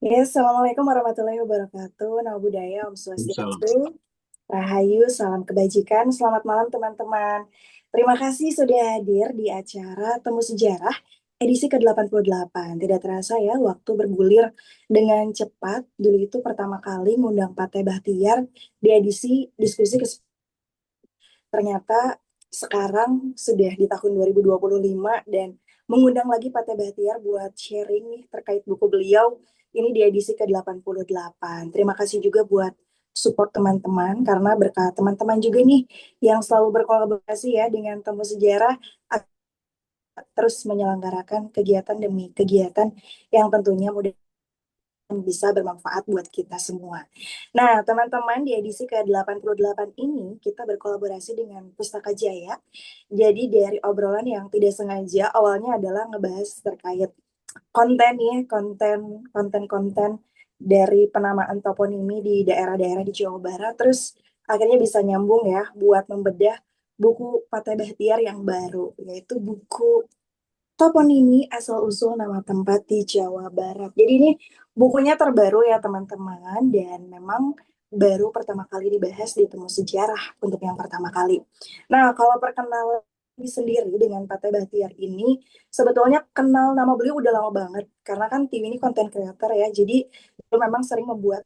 Ya, Assalamualaikum warahmatullahi wabarakatuh. Nama budaya, Om Salam. Swastiastu, Rahayu, salam kebajikan. Selamat malam teman-teman. Terima kasih sudah hadir di acara Temu Sejarah edisi ke-88. Tidak terasa ya, waktu bergulir dengan cepat. Dulu itu pertama kali ngundang Pate Bahtiar di edisi diskusi ke ternyata sekarang sudah di tahun 2025 dan mengundang lagi Pate Bahtiar buat sharing nih terkait buku beliau ini di edisi ke-88. Terima kasih juga buat support teman-teman karena berkat teman-teman juga nih yang selalu berkolaborasi ya dengan Temu Sejarah terus menyelenggarakan kegiatan demi kegiatan yang tentunya mudah bisa bermanfaat buat kita semua. Nah, teman-teman, di edisi ke-88 ini kita berkolaborasi dengan Pustaka Jaya. Jadi dari obrolan yang tidak sengaja awalnya adalah ngebahas terkait konten ya, konten-konten dari penamaan toponimi di daerah-daerah di Jawa Barat. Terus akhirnya bisa nyambung ya buat membedah buku Patah Bahtiar yang baru, yaitu buku Toponimi asal-usul nama tempat di Jawa Barat. Jadi ini bukunya terbaru ya teman-teman dan memang baru pertama kali dibahas di Temu Sejarah untuk yang pertama kali. Nah, kalau perkenalan sendiri dengan Pate Bahtiar ini sebetulnya kenal nama beliau udah lama banget karena kan tim ini konten creator ya. Jadi beliau memang sering membuat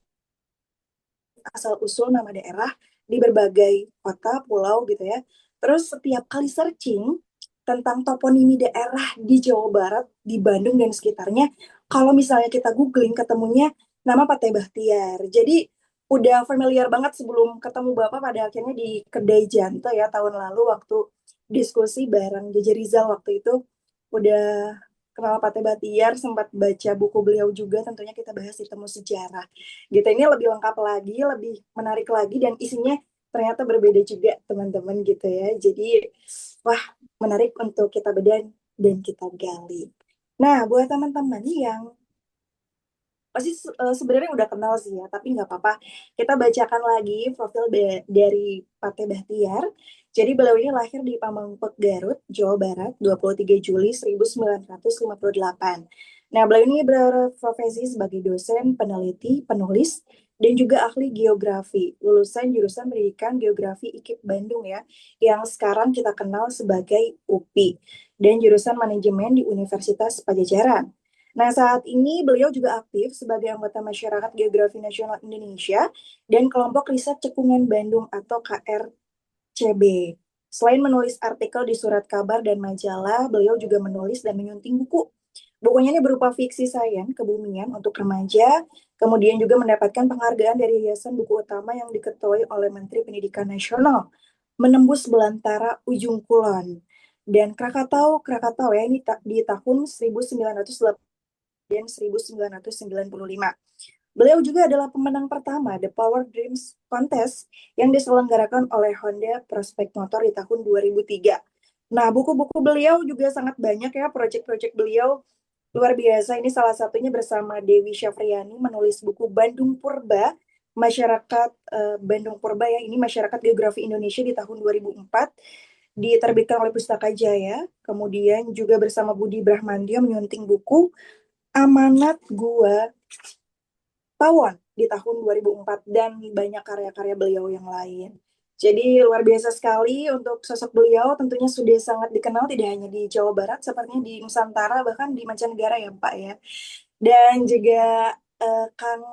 asal-usul nama daerah di berbagai kota, pulau gitu ya. Terus setiap kali searching tentang toponimi daerah di Jawa Barat, di Bandung dan sekitarnya, kalau misalnya kita googling ketemunya nama Pate Bahtiar. Jadi udah familiar banget sebelum ketemu Bapak pada akhirnya di Kedai Janto ya tahun lalu waktu diskusi bareng Jaja Rizal waktu itu udah kenal Pate Bahtiar, sempat baca buku beliau juga tentunya kita bahas di Temu Sejarah gitu. Ini lebih lengkap lagi, lebih menarik lagi dan isinya ternyata berbeda juga teman-teman gitu ya. Jadi wah, menarik untuk kita bedah dan kita gali. Nah, buat teman-teman yang pasti sebenarnya udah kenal sih ya, tapi nggak apa-apa. Kita bacakan lagi profil dari Pate Bahtiar. Jadi beliau ini lahir di Pamengpeuk, Garut, Jawa Barat, 23 Juli 1958. Nah, beliau ini berprofesi sebagai dosen, peneliti, penulis, dan juga ahli geografi. Lulusan jurusan Pendidikan Geografi IKIP Bandung ya, yang sekarang kita kenal sebagai UPI, dan jurusan Manajemen di Universitas Pajajaran. Nah, saat ini beliau juga aktif sebagai anggota Masyarakat Geografi Nasional Indonesia dan kelompok riset Cekungan Bandung atau KRCB. Selain menulis artikel di surat kabar dan majalah, beliau juga menulis dan menyunting buku. Bukunya ini berupa fiksi sains kebumian untuk remaja, kemudian juga mendapatkan penghargaan dari Yayasan Buku Utama yang diketuai oleh Menteri Pendidikan Nasional, Menembus Belantara Ujung Kulon. Dan Krakatau ya, ini di tahun 1980 dan 1995. Beliau juga adalah pemenang pertama The Power Dreams Contest yang diselenggarakan oleh Honda Prospect Motor di tahun 2003. Nah, buku-buku beliau juga sangat banyak ya, proyek-proyek beliau luar biasa. Ini salah satunya bersama Dewi Syafriani menulis buku Bandung Purba, Masyarakat Bandung Purba ya, ini Masyarakat Geografi Indonesia di tahun 2004 diterbitkan oleh Pustaka Jaya. Kemudian juga bersama Budi Brahmandio menyunting buku Amanat Gua Pawon di tahun 2004 dan banyak karya-karya beliau yang lain. Jadi luar biasa sekali untuk sosok beliau tentunya sudah sangat dikenal tidak hanya di Jawa Barat, sepertinya di Nusantara bahkan di mancanegara ya Pak ya. Dan juga Kang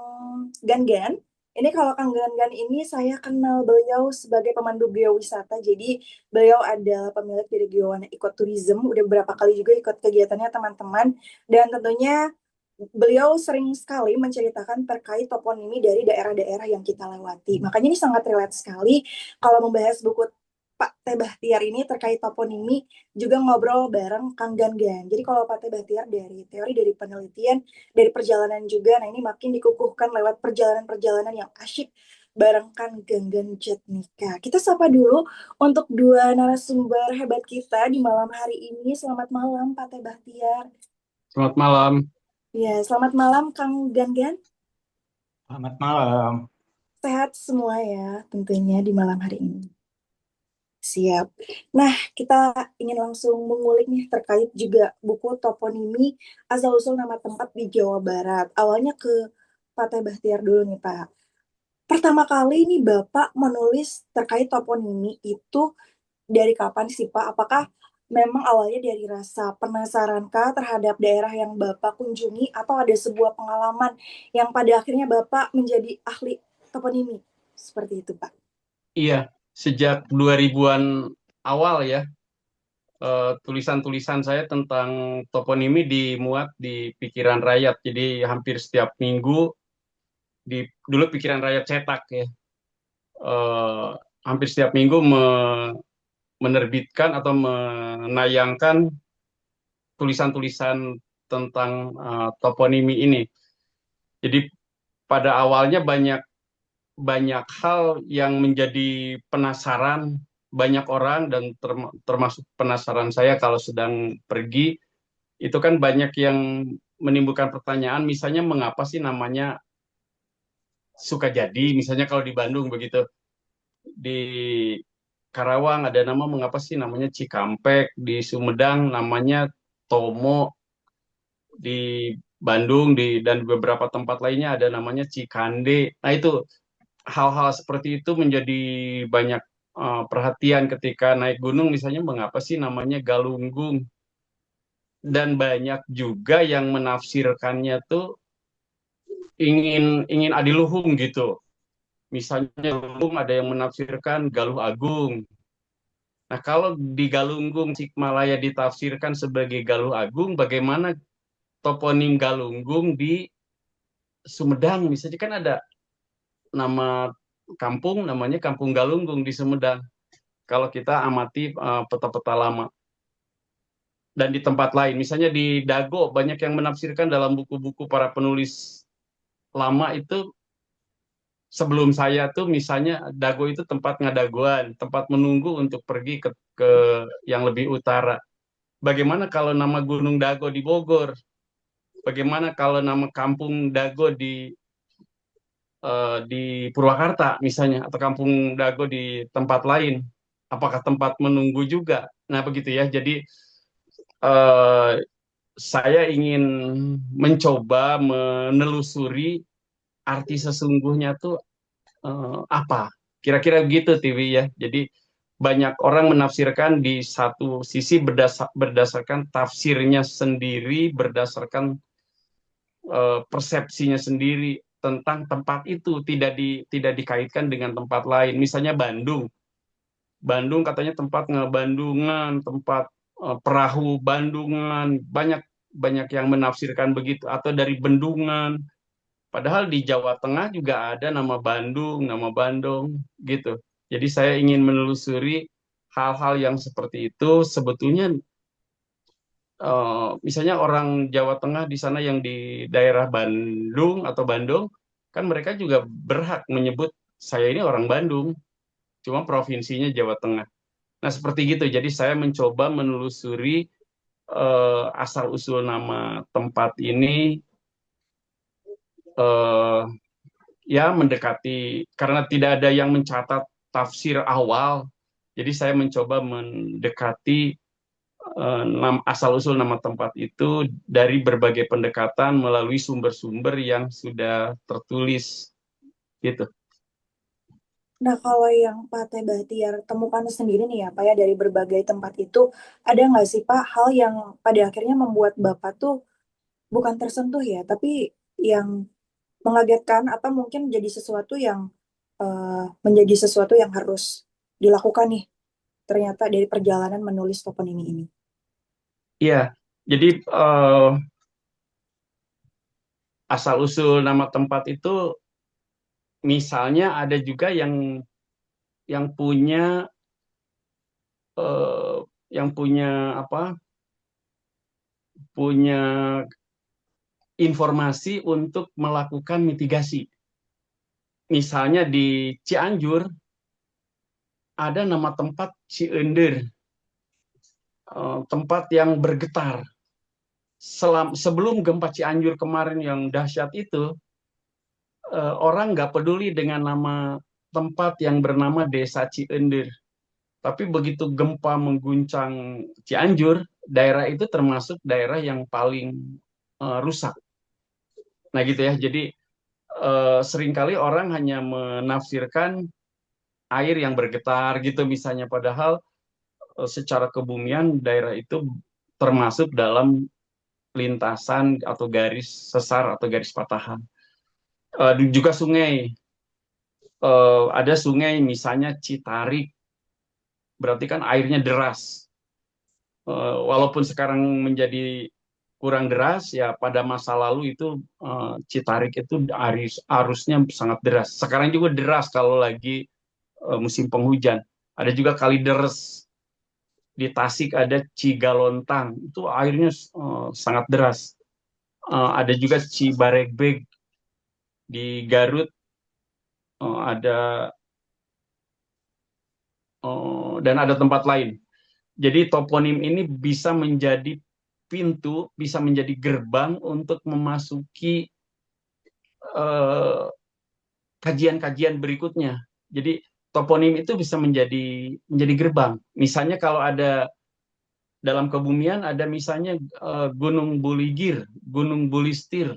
Gangan. Ini kalau Kang Gangan ini saya kenal beliau sebagai pemandu geowisata. Jadi beliau adalah pemilik dari Geowana Ecotourism. Udah beberapa kali juga ikut kegiatannya teman-teman. Dan tentunya beliau sering sekali menceritakan terkait toponimi dari daerah-daerah yang kita lewati. Makanya ini sangat relate sekali kalau membahas buku Pak Teh Bahtiar ini terkait toponimi juga ngobrol bareng Kang Gangan. Jadi kalau Pak Teh Bahtiar dari teori, dari penelitian, dari perjalanan juga, nah ini makin dikukuhkan lewat perjalanan-perjalanan yang asyik bareng Kang Gangan Jatnika. Kita sapa dulu untuk dua narasumber hebat kita di malam hari ini. Selamat malam Pak Teh Bahtiar. Selamat malam. Ya, selamat malam Kang Gangan. Selamat malam. Sehat semua ya tentunya di malam hari ini. Siap. Nah, kita ingin langsung mengulik nih terkait juga buku toponimi asal-usul nama tempat di Jawa Barat. Awalnya ke Pak Teh Bahtiar dulu nih Pak. Pertama kali nih Bapak menulis terkait toponimi itu dari kapan sih Pak? Apakah memang awalnya dari rasa penasaran kah terhadap daerah yang Bapak kunjungi atau ada sebuah pengalaman yang pada akhirnya Bapak menjadi ahli toponimi? Seperti itu Pak. Iya, sejak 2000-an awal ya, tulisan-tulisan saya tentang toponimi dimuat di pikiran rakyat. Jadi hampir setiap minggu dulu pikiran rakyat cetak ya. eh, Hampir setiap minggu menerbitkan atau menayangkan tulisan-tulisan tentang toponimi ini. Jadi pada awalnya banyak banyak hal yang menjadi penasaran banyak orang dan termasuk penasaran saya kalau sedang pergi itu kan banyak yang menimbulkan pertanyaan misalnya mengapa sih namanya Sukajadi misalnya kalau di Bandung begitu di Karawang ada nama mengapa sih namanya Cikampek di Sumedang namanya Tomo di Bandung dan beberapa tempat lainnya ada namanya Cikande. Nah itu hal-hal seperti itu menjadi banyak perhatian ketika naik gunung misalnya mengapa sih namanya Galunggung dan banyak juga yang menafsirkannya tuh ingin ingin adiluhung gitu. Misalnya Galunggung ada yang menafsirkan Galuh Agung. Nah, kalau di Galunggung Cikmalaya ditafsirkan sebagai Galuh Agung, bagaimana toponim Galunggung di Sumedang? Misalnya kan ada nama kampung namanya Kampung Galunggung di Sumedang. Kalau kita amati peta-peta lama dan di tempat lain, misalnya di Dago banyak yang menafsirkan dalam buku-buku para penulis lama itu sebelum saya tuh misalnya Dago itu tempat ngadaguan, tempat menunggu untuk pergi ke yang lebih utara. Bagaimana kalau nama Gunung Dago di Bogor? Bagaimana kalau nama Kampung Dago di Purwakarta misalnya atau Kampung Dago di tempat lain? Apakah tempat menunggu juga? Nah, begitu ya. Jadi eh, saya ingin mencoba menelusuri arti sesungguhnya tuh apa. Kira-kira begitu TV ya. Jadi banyak orang menafsirkan di satu sisi berdasarkan tafsirnya sendiri, berdasarkan persepsinya sendiri tentang tempat itu tidak dikaitkan dengan tempat lain. Misalnya Bandung. Bandung katanya tempat ngebandungan, tempat perahu Bandungan, banyak banyak yang menafsirkan begitu atau dari bendungan. Padahal di Jawa Tengah juga ada nama Bandung, nama Bandung gitu. Jadi saya ingin menelusuri hal-hal yang seperti itu sebetulnya misalnya orang Jawa Tengah di sana yang di daerah Bandung atau Bandung kan mereka juga berhak menyebut saya ini orang Bandung, cuma provinsinya Jawa Tengah. Nah, seperti gitu. Jadi saya mencoba menelusuri asal-usul nama tempat ini eh, ya mendekati karena tidak ada yang mencatat tafsir awal. Jadi saya mencoba mendekati asal-usul nama tempat itu dari berbagai pendekatan melalui sumber-sumber yang sudah tertulis gitu. Nah, kalau yang Pak Teh Bahtiar temukan sendiri nih ya, Pak ya, dari berbagai tempat itu, ada nggak sih Pak hal yang pada akhirnya membuat Bapak tuh bukan tersentuh ya, tapi yang mengagetkan atau mungkin jadi sesuatu yang menjadi sesuatu yang harus dilakukan nih, ternyata dari perjalanan menulis toponimi ini. Iya, jadi asal-usul nama tempat itu misalnya ada juga yang punya eh, yang punya apa? Punya informasi untuk melakukan mitigasi. Misalnya di Cianjur ada nama tempat Ciender, tempat yang bergetar. Sebelum gempa Cianjur kemarin yang dahsyat itu, orang nggak peduli dengan nama tempat yang bernama Desa Ciender. Tapi begitu gempa mengguncang Cianjur, daerah itu termasuk daerah yang paling rusak. Nah gitu ya. Jadi seringkali orang hanya menafsirkan air yang bergetar gitu misalnya, padahal secara kebumian daerah itu termasuk dalam lintasan atau garis sesar atau garis patahan. Juga sungai, ada sungai misalnya Citarik, berarti kan airnya deras. Walaupun sekarang menjadi kurang deras, ya pada masa lalu itu Citarik itu arusnya sangat deras. Sekarang juga deras kalau lagi musim penghujan. Ada juga Kalideres, di Tasik ada Cigalontang, itu airnya sangat deras. Ada juga Cibaregbeg di Garut, ada dan ada tempat lain. Jadi toponim ini bisa menjadi pintu, bisa menjadi gerbang untuk memasuki eh, kajian-kajian berikutnya. Jadi toponim itu bisa menjadi gerbang. Misalnya kalau ada dalam kebumian ada misalnya Gunung Buligir, Gunung Bulistir.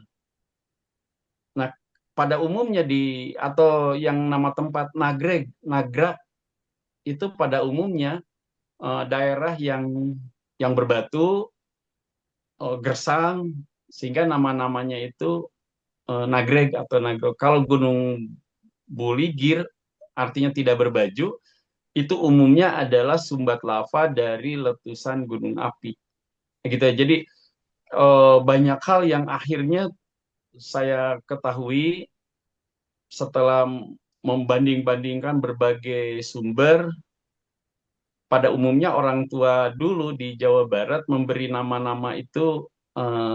Nah, pada umumnya atau yang nama tempat Nagreg, Nagrag itu pada umumnya daerah yang berbatu, gersang, sehingga nama-namanya itu Nagreg atau Nagrog. Kalau Gunung Buligir artinya tidak berbaju, itu umumnya adalah sumbat lava dari letusan gunung api. Gitu ya. Jadi banyak hal yang akhirnya saya ketahui setelah membanding-bandingkan berbagai sumber. Pada umumnya orang tua dulu di Jawa Barat memberi nama-nama itu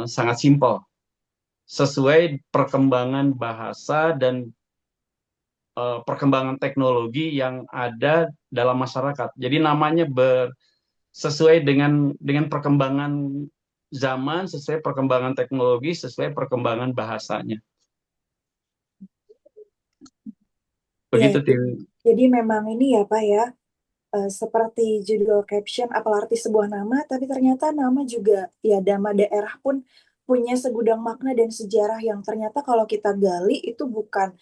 sangat simpel, sesuai perkembangan bahasa dan perkembangan teknologi yang ada dalam masyarakat. Jadi namanya sesuai dengan perkembangan zaman, sesuai perkembangan teknologi, sesuai perkembangan bahasanya. Ya, Begitu, Tim. jadi memang ini ya Pak ya, seperti judul caption, apalah arti sebuah nama, tapi ternyata nama juga, ya nama daerah pun punya segudang makna dan sejarah yang ternyata kalau kita gali itu bukan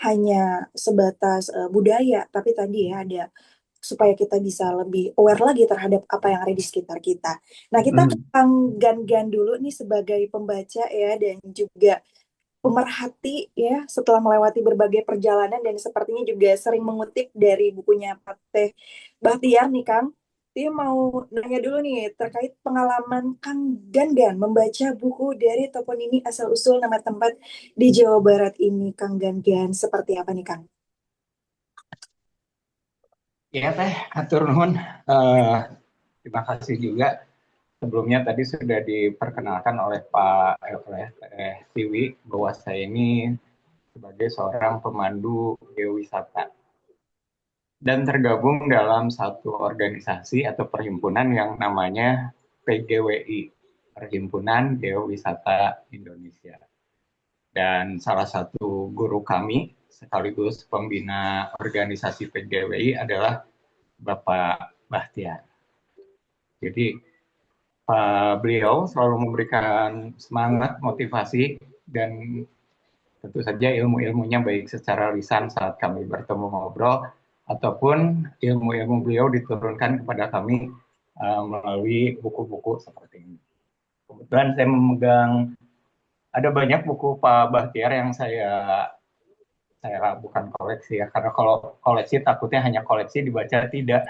hanya sebatas budaya, tapi tadi ya ada supaya kita bisa lebih aware lagi terhadap apa yang ada di sekitar kita. Nah, kita ke Hmm. Kang Gan-Gan dulu nih sebagai pembaca ya dan juga pemerhati ya setelah melewati berbagai perjalanan dan sepertinya juga sering mengutip dari bukunya Pateh Bahtiar nih Kang. Dia mau nanya dulu nih terkait pengalaman Kang Gangan membaca buku dari toponimi asal-usul nama tempat di Jawa Barat ini. Kang Gangan seperti apa nih Kang? Ya teh, atur nuhun. Eh, Terima kasih juga. Sebelumnya tadi sudah diperkenalkan oleh Pak oleh Tiwi bahwa saya ini sebagai seorang pemandu geowisata dan tergabung dalam satu organisasi atau perhimpunan yang namanya PGWI, Perhimpunan Geowisata Indonesia. Dan salah satu guru kami sekaligus pembina organisasi PGWI adalah Bapak Bahtiar. Jadi beliau selalu memberikan semangat, motivasi, dan tentu saja ilmu-ilmunya baik secara lisan saat kami bertemu ngobrol, ataupun ilmu-ilmu beliau diturunkan kepada kami melalui buku-buku seperti ini. Kebetulan saya memegang, ada banyak buku Pak Bahtiar yang saya bukan koleksi ya, karena kalau koleksi takutnya hanya koleksi dibaca, tidak.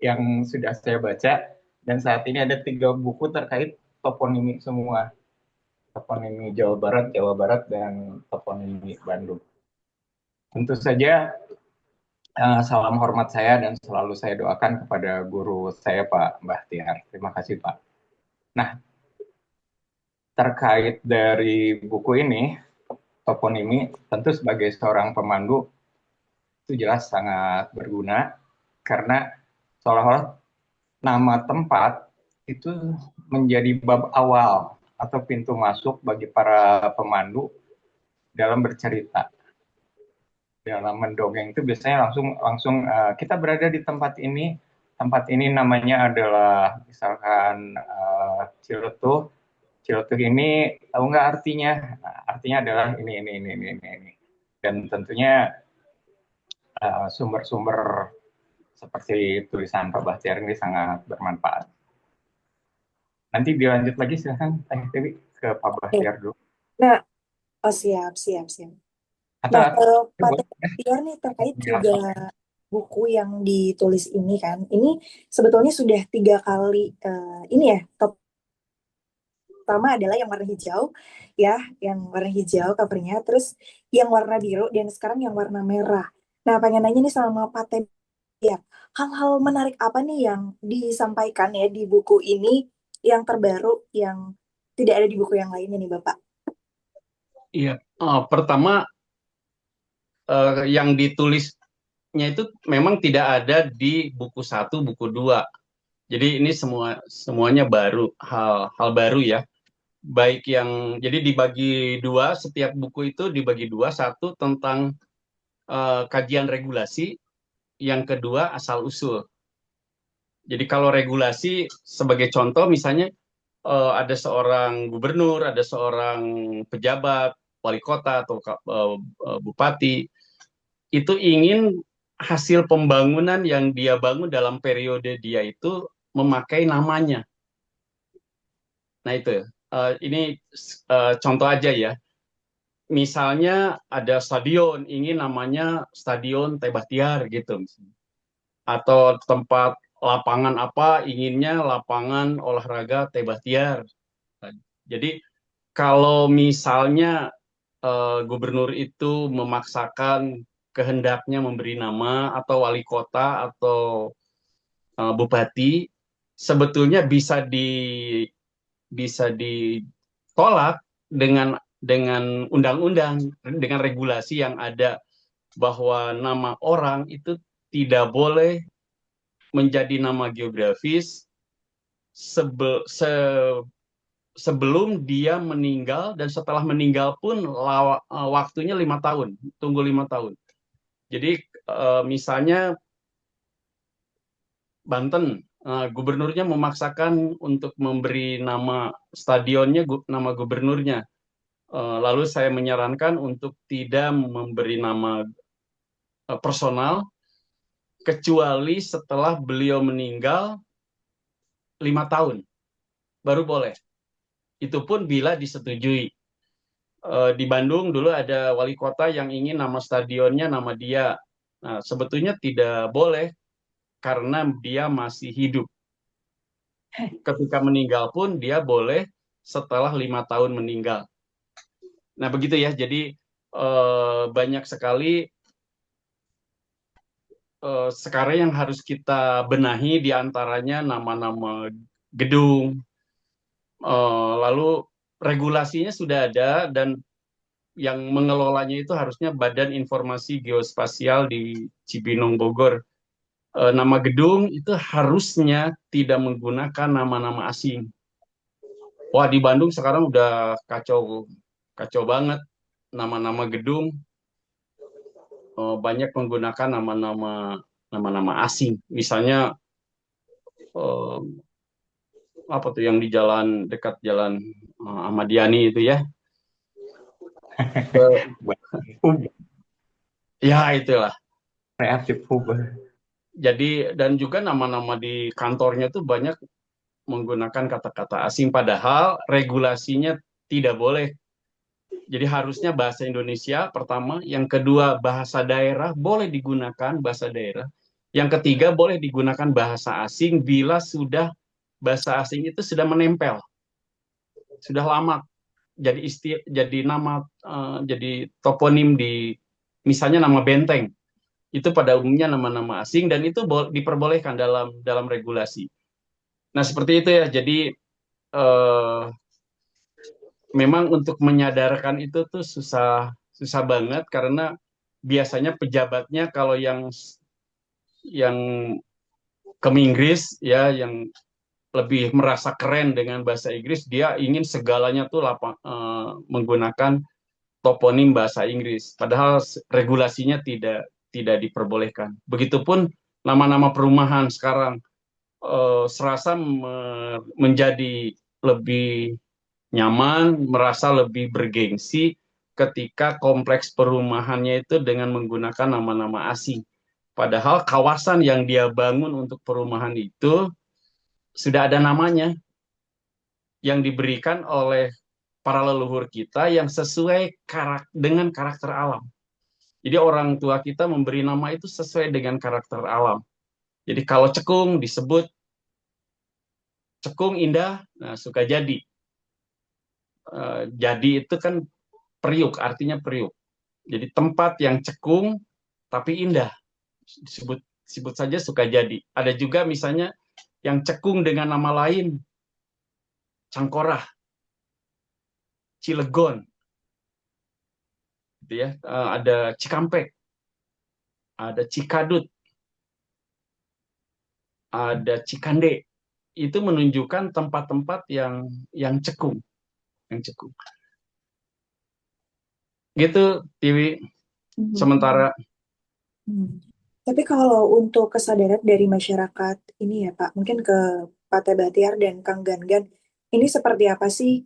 Yang sudah saya baca, dan saat ini ada 3 buku terkait toponimi semua. Toponimi Jawa Barat, dan toponimi Bandung. Tentu saja salam hormat saya dan selalu saya doakan kepada guru saya Pak Bahtiar. Terima kasih Pak. Nah, terkait dari buku ini, toponimi, tentu sebagai seorang pemandu itu jelas sangat berguna karena seolah-olah nama tempat itu menjadi bab awal atau pintu masuk bagi para pemandu dalam bercerita. Dalam mendongeng itu biasanya langsung langsung kita berada di tempat ini. Tempat ini namanya adalah misalkan Ciletuh. Ciletuh ini tahu nggak artinya? Nah, artinya adalah ini. dan tentunya sumber-sumber seperti tulisan Pak Bahtiar ini sangat bermanfaat. Nanti dilanjut lagi silahkan Teh Dewi ke Pak Bahtiar dulu. Nah, oh siap, siap, siap. Atau Nah, Pak boleh Tiar nih terkait ya. juga buku yang ditulis ini kan, ini sebetulnya sudah 3 kali ini ya, top pertama adalah yang warna hijau, ya, yang warna hijau covernya, terus yang warna biru, dan sekarang yang warna merah. Nah, pengen nanya nih sama Pak Tiar, hal-hal menarik apa nih yang disampaikan ya di buku ini yang terbaru, yang tidak ada di buku yang lainnya nih, Bapak? Iya, pertama yang ditulisnya itu memang tidak ada di buku 1, buku 2. Jadi ini semuanya baru, hal baru ya. Baik yang jadi dibagi dua, setiap buku itu dibagi dua, satu tentang kajian regulasi, yang kedua asal usul. Jadi kalau regulasi sebagai contoh misalnya ada seorang gubernur, ada seorang pejabat, wali kota atau bupati itu ingin hasil pembangunan yang dia bangun dalam periode dia itu memakai namanya. Nah itu, ini contoh aja ya. Misalnya ada stadion, ingin namanya Stadion Teh Bahtiar gitu. Atau tempat lapangan apa, inginnya lapangan olahraga Teh Bahtiar. Jadi kalau misalnya gubernur itu memaksakan kehendaknya memberi nama atau wali kota atau bupati, sebetulnya bisa ditolak dengan undang-undang, dengan regulasi yang ada, bahwa nama orang itu tidak boleh menjadi nama geografis sebelum dia meninggal, dan setelah meninggal pun waktunya 5 tahun, tunggu 5 tahun. Jadi misalnya Banten, gubernurnya memaksakan untuk memberi nama stadionnya nama gubernurnya. Lalu saya menyarankan untuk tidak memberi nama personal kecuali setelah beliau meninggal 5 tahun, baru boleh. Itu pun bila disetujui. Di Bandung dulu ada wali kota yang ingin nama stadionnya nama dia. Nah, sebetulnya tidak boleh karena dia masih hidup. Ketika meninggal pun dia boleh setelah 5 tahun meninggal. Nah begitu ya. Jadi banyak sekali sekarang yang harus kita benahi, diantaranya nama-nama gedung. Lalu regulasinya sudah ada, dan yang mengelolanya itu harusnya Badan Informasi Geospasial di Cibinong, Bogor. Nama gedung itu harusnya tidak menggunakan nama-nama asing. Wah, di Bandung sekarang udah kacau kacau banget, nama-nama gedung banyak menggunakan nama-nama asing. Misalnya apa tuh yang di jalan dekat jalan Ahmad Yani itu ya. Ya itulah. Kreatif Huber. Jadi dan juga nama-nama di kantornya tuh banyak menggunakan kata-kata asing, padahal regulasinya tidak boleh. Jadi harusnya bahasa Indonesia pertama, yang kedua bahasa daerah boleh digunakan bahasa daerah, yang ketiga boleh digunakan bahasa asing bila sudah bahasa asing itu sudah menempel, sudah lama jadi nama jadi toponim di misalnya nama benteng. Itu pada umumnya nama-nama asing dan itu diperbolehkan dalam regulasi. Nah, seperti itu ya. Jadi memang untuk menyadarkan itu tuh susah banget karena biasanya pejabatnya kalau yang ke Inggris ya, yang lebih merasa keren dengan bahasa Inggris, dia ingin segalanya tuh menggunakan toponim bahasa Inggris, padahal regulasinya tidak diperbolehkan. Begitupun nama-nama perumahan sekarang serasa menjadi lebih nyaman, merasa lebih bergengsi ketika kompleks perumahannya itu dengan menggunakan nama-nama asing. Padahal kawasan yang dia bangun untuk perumahan itu sudah ada namanya yang diberikan oleh para leluhur kita yang sesuai dengan karakter alam. Jadi orang tua kita memberi nama itu sesuai dengan karakter alam. Jadi kalau cekung disebut cekung indah, nah, suka jadi. Jadi itu kan periuk, artinya periuk. Jadi tempat yang cekung tapi indah, sebut saja suka jadi. Ada juga misalnya yang cekung dengan nama lain, Cangkorah, Cilegon, gitu ya. Ada Cikampek, ada Cikadut, ada Cikande. Itu menunjukkan tempat-tempat yang cekung, yang cekung. Gitu, Tiwi. Sementara. Tapi kalau untuk kesadaran dari masyarakat ini ya Pak, mungkin ke Pak Teh Bahtiar dan Kang Gangan, ini seperti apa sih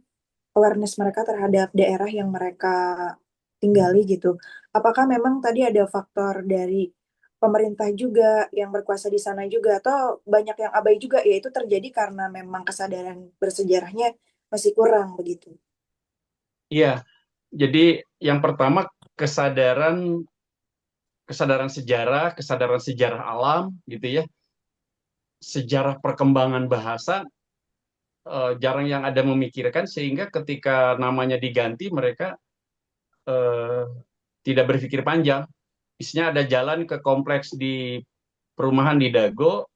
awareness mereka terhadap daerah yang mereka tinggali gitu? Apakah memang tadi ada faktor dari pemerintah juga yang berkuasa di sana juga, atau banyak yang abai juga, yaitu terjadi karena memang kesadaran bersejarahnya masih kurang begitu? Iya, jadi yang pertama kesadaran kesadaran sejarah alam gitu ya. Sejarah perkembangan bahasa jarang yang ada memikirkan sehingga ketika namanya diganti mereka eh, tidak berpikir panjang. Misalnya ada jalan ke kompleks di perumahan di Dago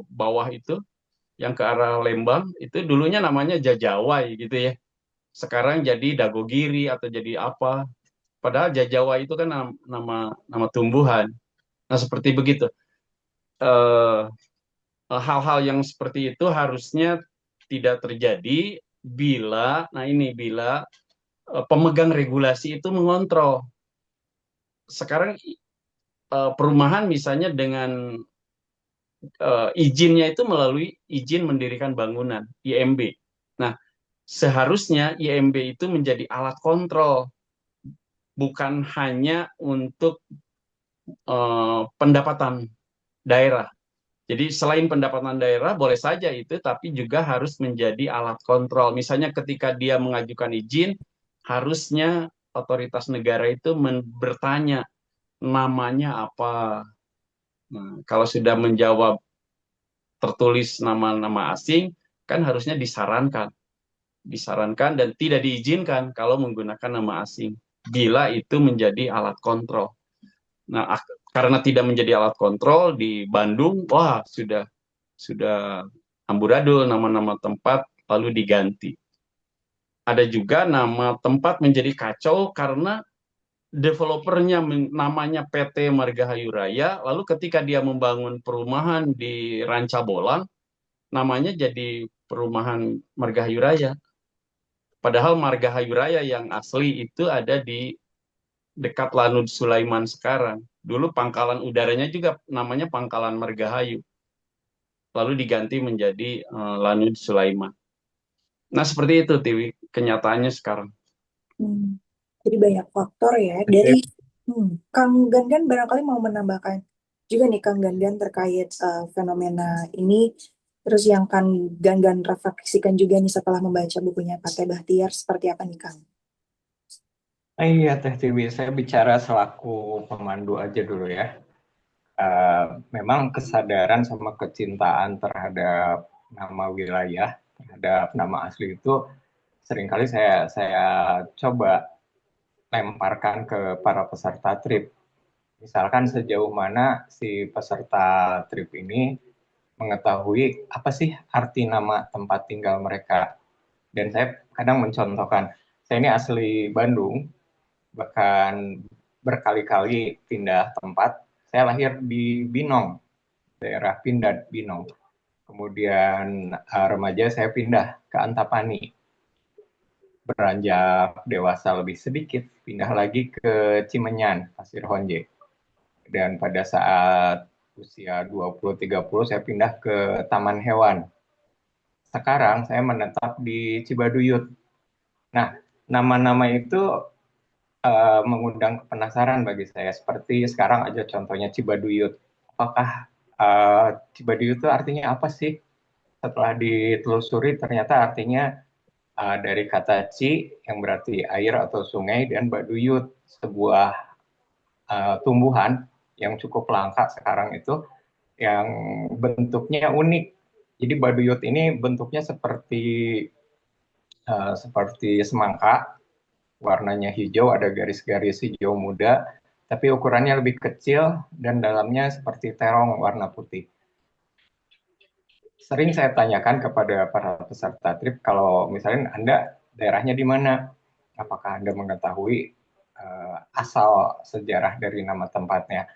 bawah itu yang ke arah Lembang itu dulunya namanya Jajawai gitu ya. Sekarang jadi Dagogiri atau jadi apa. Padahal Jajawai itu kan nama nama tumbuhan. Nah, seperti begitu. Eh, Hal-hal yang seperti itu harusnya tidak terjadi bila pemegang regulasi itu mengontrol. Sekarang perumahan misalnya dengan izinnya itu melalui izin mendirikan bangunan IMB. Nah, seharusnya IMB itu menjadi alat kontrol, bukan hanya untuk pendapatan daerah. Jadi selain pendapatan daerah boleh saja itu, tapi juga harus menjadi alat kontrol. Misalnya ketika dia mengajukan izin, harusnya otoritas negara itu bertanya namanya apa. Nah, kalau sudah menjawab tertulis nama-nama asing, kan harusnya disarankan dan tidak diizinkan kalau menggunakan nama asing. Bila itu menjadi alat kontrol. Nah, karena tidak menjadi alat kontrol di Bandung, wah sudah amburadul nama-nama tempat lalu diganti. Ada juga nama tempat menjadi kacau karena developernya namanya PT Margahayu Raya, lalu ketika dia membangun perumahan di Ranca Bolang, namanya jadi perumahan Margahayu Raya. Padahal Margahayu Raya yang asli itu ada di dekat Lanud Sulaiman sekarang. Dulu pangkalan udaranya juga namanya Pangkalan Margahayu. Lalu diganti menjadi Lanud Sulaiman. Nah, seperti itu, Tiwi, kenyataannya sekarang. Jadi banyak faktor ya. Dari Kang Gangan barangkali mau menambahkan juga nih Kang Gangan terkait fenomena ini. Terus yang Kang Gangan refleksikan juga nih setelah membaca bukunya Pak Teh Bahtiar seperti apa nih Kang? Iya, Teh Tiwi, saya bicara selaku pemandu aja dulu ya. Memang kesadaran sama kecintaan terhadap nama wilayah, terhadap nama asli itu seringkali saya coba lemparkan ke para peserta trip. Misalkan sejauh mana si peserta trip ini mengetahui apa sih arti nama tempat tinggal mereka. Dan saya kadang mencontohkan, saya ini asli Bandung, bahkan berkali-kali pindah tempat. Saya lahir di Binong, daerah Pindad, Binong. Kemudian remaja saya pindah ke Antapani. Beranjak dewasa lebih sedikit, pindah lagi ke Cimenyan, Pasir Honje. Dan pada saat usia 20-30 saya pindah ke Taman Hewan. Sekarang saya menetap di Cibaduyut. Nah, nama-nama itu mengundang penasaran bagi saya. Seperti sekarang aja contohnya Cibaduyut. Apakah Cibaduyut itu artinya apa sih? Setelah ditelusuri ternyata artinya dari kata ci yang berarti air atau sungai dan baduyut sebuah tumbuhan yang cukup langka sekarang itu yang bentuknya unik. Jadi baduyut ini bentuknya seperti semangka, warnanya hijau, ada garis-garis hijau muda, tapi ukurannya lebih kecil dan dalamnya seperti terong warna putih. Sering saya tanyakan kepada para peserta trip, kalau misalnya Anda daerahnya di mana, apakah Anda mengetahui asal sejarah dari nama tempatnya.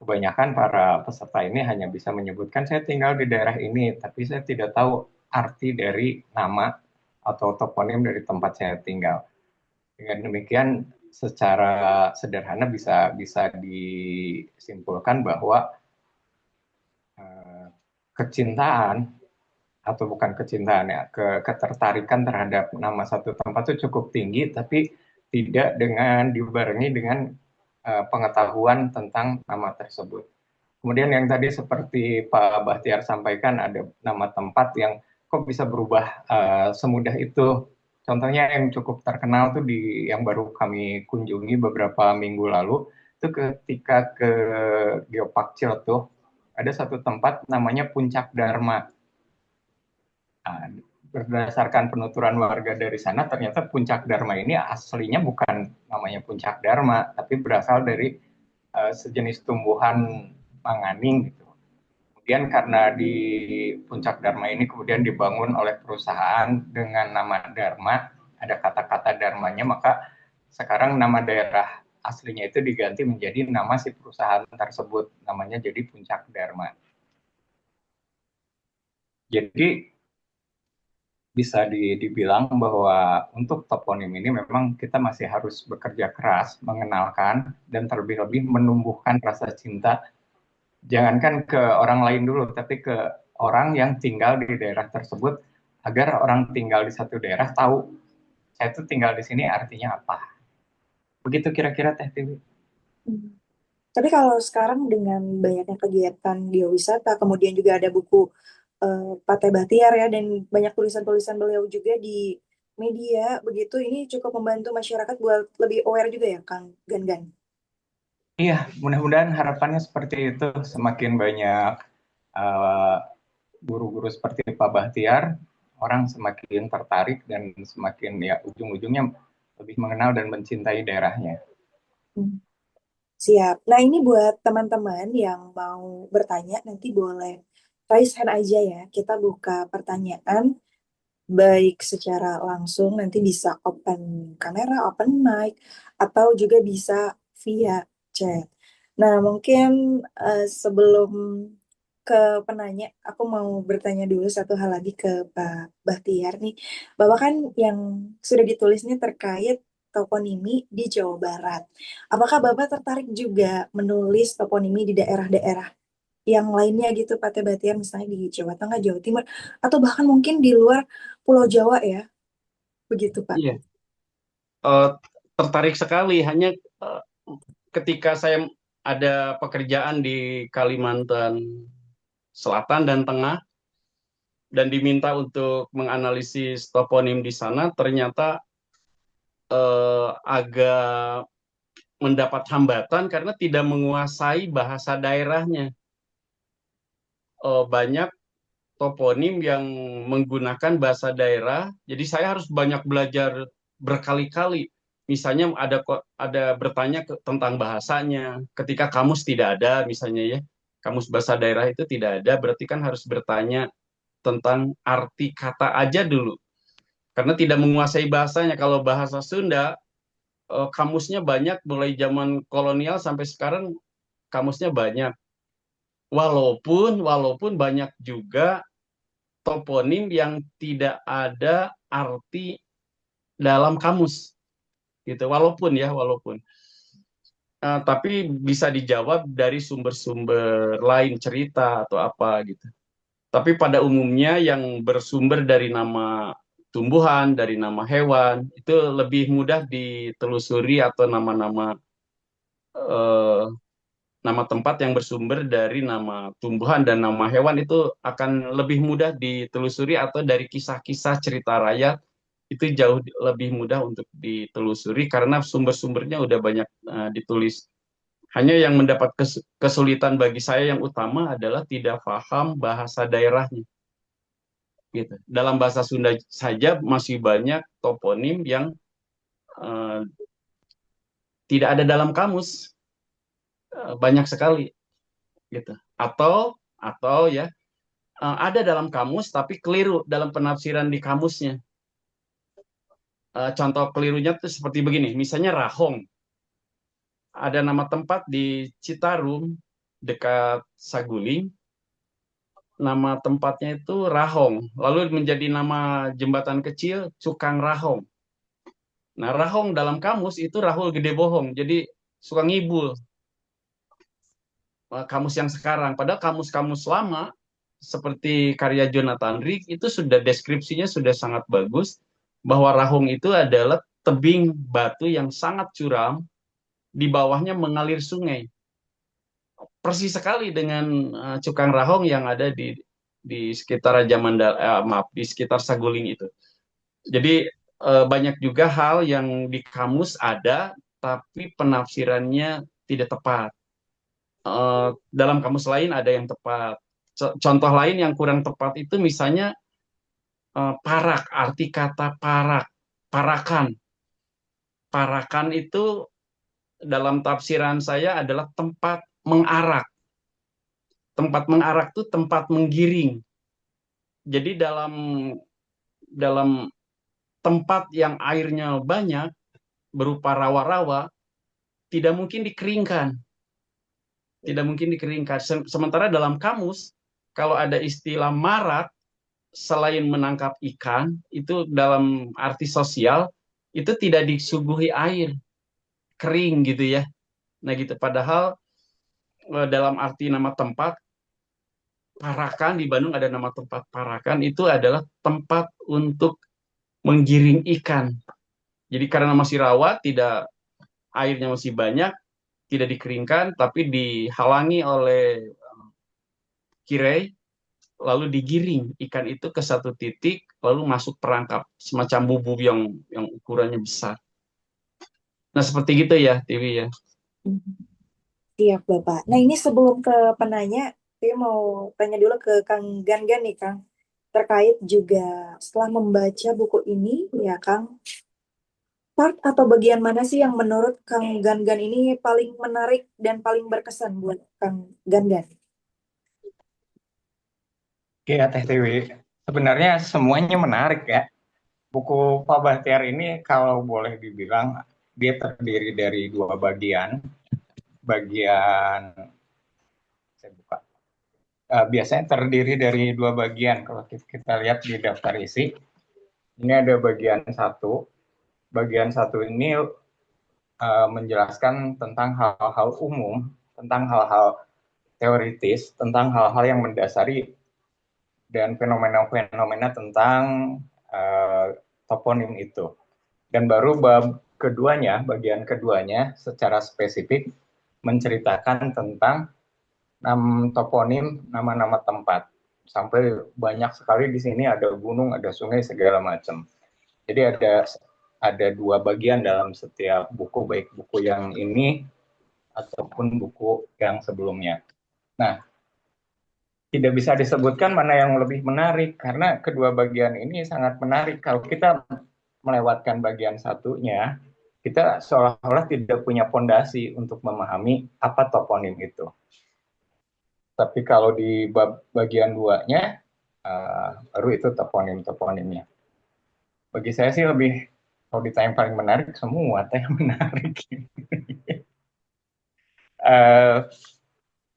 Kebanyakan para peserta ini hanya bisa menyebutkan saya tinggal di daerah ini, tapi saya tidak tahu arti dari nama atau toponim dari tempat saya tinggal. Dengan demikian, secara sederhana bisa bisa disimpulkan bahwa kecintaan atau bukan kecintaan ya, ketertarikan terhadap nama satu tempat itu cukup tinggi, tapi tidak dengan dibarengi dengan pengetahuan tentang nama tersebut. Kemudian yang tadi seperti Pak Bahtiar sampaikan, ada nama tempat yang kok bisa berubah semudah itu. Contohnya yang cukup terkenal tuh yang baru kami kunjungi beberapa minggu lalu, itu ketika ke Geopark Ciletuh, ada satu tempat namanya Puncak Dharma. Nah, berdasarkan penuturan warga dari sana, ternyata Puncak Dharma ini aslinya bukan namanya Puncak Dharma, tapi berasal dari sejenis tumbuhan manganing gitu. Kemudian karena di Puncak Dharma ini kemudian dibangun oleh perusahaan dengan nama Dharma, ada kata-kata Dharmanya, maka sekarang nama daerah aslinya itu diganti menjadi nama si perusahaan tersebut, namanya jadi Puncak Dharma. Jadi bisa dibilang bahwa untuk toponim ini memang kita masih harus bekerja keras mengenalkan dan terlebih-lebih menumbuhkan rasa cinta, jangankan ke orang lain dulu, tapi ke orang yang tinggal di daerah tersebut, agar orang tinggal di satu daerah tahu saya tuh tinggal di sini artinya apa. Begitu kira-kira Teh Tiwi. Hmm. Tapi kalau sekarang dengan banyaknya kegiatan geowisata, kemudian juga ada buku Pate Bahtiar ya, dan banyak tulisan-tulisan beliau juga di media, begitu ini cukup membantu masyarakat buat lebih aware juga ya, Kang Gan-Gan. Iya, mudah-mudahan harapannya seperti itu. Semakin banyak uh, guru-guru seperti Pak Bahtiar, orang semakin tertarik dan semakin ya ujung-ujungnya lebih mengenal dan mencintai daerahnya. Hmm. Siap. Nah, ini buat teman-teman yang mau bertanya, nanti boleh raise hand aja ya. Kita buka pertanyaan, baik secara langsung, nanti bisa open kamera, open mic, atau juga bisa via chat. Nah, mungkin sebelum ke penanya, aku mau bertanya dulu satu hal lagi ke Pak Bahtiar nih. Bahwa kan yang sudah ditulis ini terkait toponimi di Jawa Barat. Apakah Bapak tertarik juga menulis toponimi di daerah-daerah yang lainnya gitu, Pak Bahtiar, misalnya di Jawa Tengah, Jawa Timur, atau bahkan mungkin di luar Pulau Jawa ya, begitu Pak? Iya, eh, tertarik sekali. Hanya eh, ketika saya ada pekerjaan di Kalimantan Selatan dan Tengah dan diminta untuk menganalisis toponim di sana, ternyata agak mendapat hambatan karena tidak menguasai bahasa daerahnya. Banyak toponim yang menggunakan bahasa daerah, jadi saya harus banyak belajar berkali-kali. Misalnya ada bertanya tentang bahasanya, ketika kamus tidak ada, misalnya ya, kamus bahasa daerah itu tidak ada, berarti kan harus bertanya tentang arti kata aja dulu, karena tidak menguasai bahasanya. Kalau bahasa Sunda, kamusnya banyak, mulai zaman kolonial sampai sekarang kamusnya banyak. Walaupun banyak juga toponim yang tidak ada arti dalam kamus gitu, walaupun tapi bisa dijawab dari sumber-sumber lain, cerita atau apa gitu. Tapi pada umumnya yang bersumber dari nama tumbuhan, dari nama hewan, itu lebih mudah ditelusuri, atau nama-nama eh, nama tempat yang bersumber dari nama tumbuhan dan nama hewan itu akan lebih mudah ditelusuri, atau dari kisah-kisah cerita rakyat itu jauh lebih mudah untuk ditelusuri karena sumber-sumbernya udah banyak ditulis. Hanya yang mendapat kesulitan bagi saya yang utama adalah tidak paham bahasa daerahnya. Gitu. Dalam bahasa Sunda saja masih banyak toponim yang eh, tidak ada dalam kamus, banyak sekali gitu. Atau ya ada dalam kamus tapi keliru dalam penafsiran di kamusnya. Contoh kelirunya tuh seperti begini, misalnya Rahong, ada nama tempat di Citarum dekat Saguling, nama tempatnya itu Rahong, lalu menjadi nama jembatan kecil Cukang Rahong. Nah, Rahong dalam kamus itu Rahul Gede Bohong, jadi suka ngibul, kamus yang sekarang. Padahal kamus-kamus lama seperti karya Jonathan Rick itu sudah deskripsinya sudah sangat bagus, bahwa Rahong itu adalah tebing batu yang sangat curam, di bawahnya mengalir sungai. Persis sekali dengan Cukang Rahong yang ada di sekitar maaf, di sekitar Saguling itu. Jadi banyak juga hal yang di kamus ada tapi penafsirannya tidak tepat. Dalam kamus lain ada yang tepat. Contoh lain yang kurang tepat itu misalnya parak, arti kata parak, parakan. Parakan itu dalam tafsiran saya adalah tempat mengarak. Tempat mengarak itu tempat menggiring. Jadi dalam dalam tempat yang airnya banyak berupa rawa-rawa tidak mungkin dikeringkan. Tidak mungkin dikeringkan. Sementara dalam kamus kalau ada istilah marak, selain menangkap ikan, itu dalam arti sosial, itu tidak disuguhi air, kering gitu ya. Nah gitu, padahal dalam arti nama tempat, Parakan, di Bandung ada nama tempat Parakan, itu adalah tempat untuk menggiring ikan. Jadi karena masih rawa, tidak, airnya masih banyak, tidak dikeringkan, tapi dihalangi oleh kirai, lalu digiring ikan itu ke satu titik, lalu masuk perangkap semacam bubuk yang ukurannya besar. Nah seperti gitu ya, Tiwi ya. Siap, Bapak. Nah, ini sebelum ke penanya, saya mau tanya dulu ke Kang Gan nih, Kang. Terkait juga setelah membaca buku ini, ya, Kang, part atau bagian mana sih yang menurut Kang Gan ini paling menarik dan paling berkesan buat Kang Gan? Oke ya Teh Dewi, sebenarnya semuanya menarik ya. Buku Pak Bahtiar ini kalau boleh dibilang dia terdiri dari dua bagian. Bagian saya buka. Biasanya terdiri dari dua bagian. Kalau kita lihat di daftar isi, ini ada bagian satu. Bagian satu ini menjelaskan tentang hal-hal umum, tentang hal-hal teoritis, tentang hal-hal yang mendasari dan fenomena-fenomena tentang toponim itu. Dan baru bagian keduanya secara spesifik menceritakan tentang toponim, nama-nama tempat. Sampai banyak sekali di sini ada gunung, ada sungai, segala macam. Jadi ada dua bagian dalam setiap buku, baik buku yang ini ataupun buku yang sebelumnya. Nah, tidak bisa disebutkan mana yang lebih menarik karena kedua bagian ini sangat menarik. Kalau kita melewatkan bagian satunya, kita seolah-olah tidak punya fondasi untuk memahami apa toponim itu. Tapi kalau di bagian duanya, baru itu toponim-toponimnya. Bagi saya sih lebih, kalau ditanya yang paling menarik, semua yang menarik.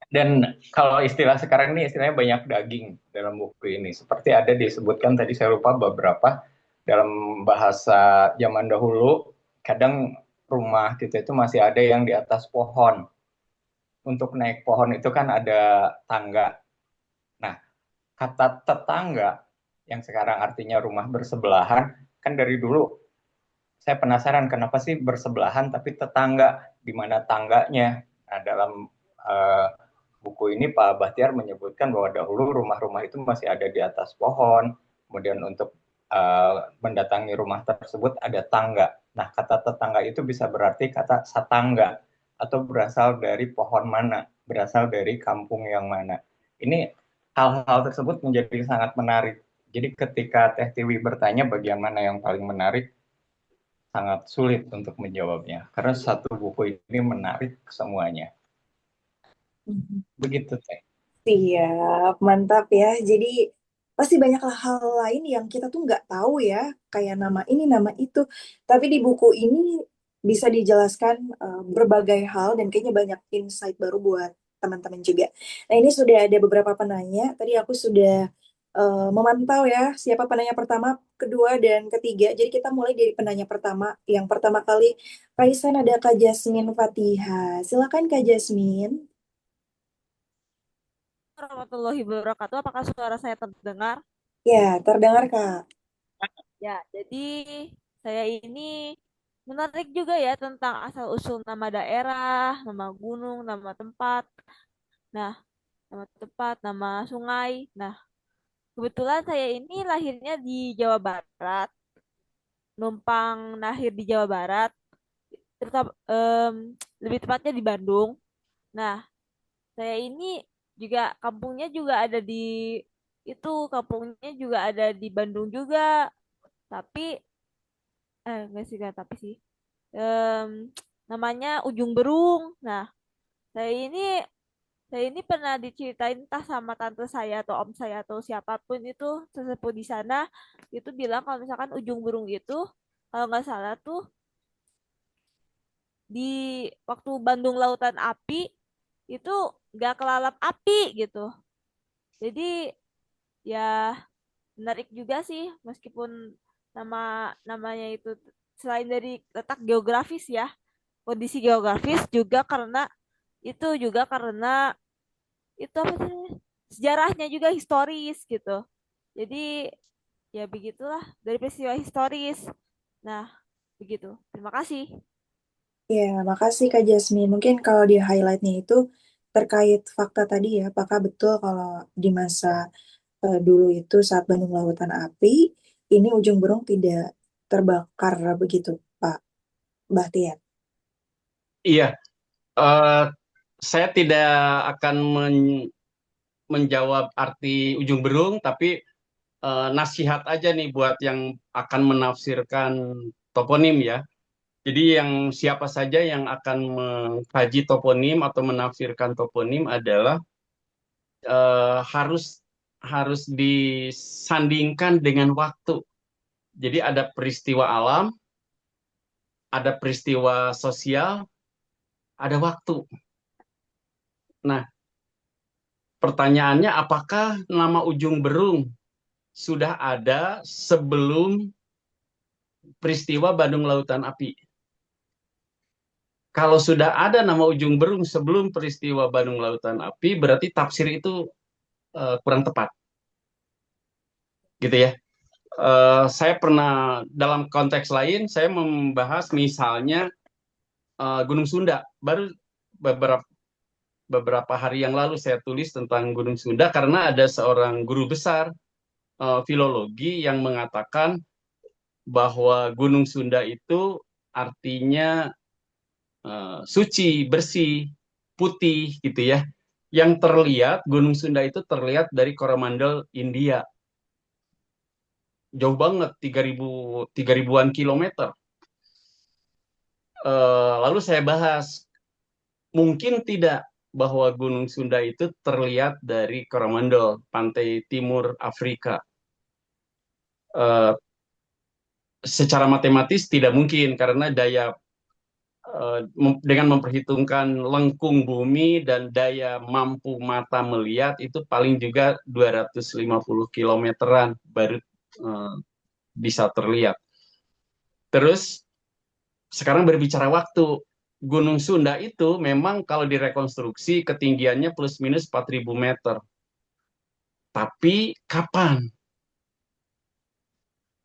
Dan kalau istilah sekarang ini istilahnya banyak daging dalam buku ini. Seperti ada disebutkan tadi, saya lupa beberapa, dalam bahasa zaman dahulu, kadang rumah kita itu masih ada yang di atas pohon. Untuk naik pohon itu kan ada tangga. Nah, kata tetangga yang sekarang artinya rumah bersebelahan. Kan dari dulu saya penasaran kenapa sih bersebelahan tapi tetangga, di mana tangganya. Nah, dalam uh, buku ini Pak Bahtiar menyebutkan bahwa dahulu rumah-rumah itu masih ada di atas pohon, kemudian untuk mendatangi rumah tersebut ada tangga. Nah, kata tetangga itu bisa berarti kata satangga, atau berasal dari pohon mana, berasal dari kampung yang mana. Ini hal-hal tersebut menjadi sangat menarik. Jadi ketika Teh Tiwi bertanya bagian mana yang paling menarik, sangat sulit untuk menjawabnya karena satu buku ini menarik semuanya. Begitu Teh. Siap, mantap ya. Jadi pasti banyak hal lain yang kita tuh nggak tahu ya, kayak nama ini, nama itu. Tapi di buku ini bisa dijelaskan berbagai hal dan kayaknya banyak insight baru buat teman-teman juga. Nah ini sudah ada beberapa penanya. Tadi aku sudah memantau ya siapa penanya pertama, kedua, dan ketiga. Jadi kita mulai dari penanya pertama. Yang pertama kali, Raisan ada Kak Jasmine Fatiha. Silakan Kak Jasmine. Warahmatullahi wabarakatuh. Apakah suara saya terdengar? Ya, terdengar Kak. Ya, jadi saya ini menarik juga ya tentang asal-usul nama daerah, nama gunung, nama tempat. Nah, nama tempat, nama sungai. Nah, kebetulan saya ini lahirnya di Jawa Barat, numpang lahir di Jawa Barat, terutama lebih tepatnya di Bandung. Nah, saya ini juga kampungnya juga ada di itu kampungnya juga ada di Bandung juga. Tapi enggak sih, enggak, tapi sih Em, namanya Ujung Berung. Nah, saya ini saya ini pernah diceritain entah sama tante saya atau om saya atau siapapun itu sesepuh di sana itu bilang kalau misalkan Ujung Berung itu kalau nggak salah tuh di waktu Bandung Lautan Api itu nggak kelalap api gitu. Jadi ya menarik juga sih meskipun nama namanya itu selain dari letak geografis ya, kondisi geografis juga karena itu apa sih namanya? Sejarahnya juga historis gitu. Jadi ya begitulah dari peristiwa historis. Nah, begitu. Terima kasih. Ya, makasih Kak Jasmine. Mungkin kalau di highlightnya itu terkait fakta tadi ya, apakah betul kalau di masa dulu itu saat Bandung Lautan Api, ini Ujung Berung tidak terbakar begitu, Pak Bahtiar? Iya, eh, saya tidak akan menjawab arti ujung berung, tapi nasihat aja nih buat yang akan menafsirkan toponim ya. Jadi yang siapa saja yang akan mengkaji toponim atau menafsirkan toponim adalah harus harus disandingkan dengan waktu. Jadi ada peristiwa alam, ada peristiwa sosial, ada waktu. Nah, pertanyaannya apakah nama Ujung Berung sudah ada sebelum peristiwa Bandung Lautan Api? Kalau sudah ada nama Ujung Berung sebelum peristiwa Bandung Lautan Api, berarti tafsir itu kurang tepat, gitu ya. Saya pernah dalam konteks lain, saya membahas misalnya Gunung Sunda. Baru beberapa beberapa hari yang lalu saya tulis tentang Gunung Sunda karena ada seorang guru besar filologi yang mengatakan bahwa Gunung Sunda itu artinya suci, bersih, putih gitu ya. Yang terlihat Gunung Sunda itu terlihat dari Coromandel India. Jauh banget, 3.000-an kilometer. Lalu saya bahas, mungkin tidak bahwa Gunung Sunda itu terlihat dari Coromandel, pantai timur Afrika. Eh, Secara matematis tidak mungkin karena dengan memperhitungkan lengkung bumi dan daya mampu mata melihat itu paling juga 250 kilometeran baru bisa terlihat. Terus sekarang berbicara waktu, Gunung Sunda itu memang kalau direkonstruksi ketinggiannya plus minus 4.000 meter. Tapi kapan?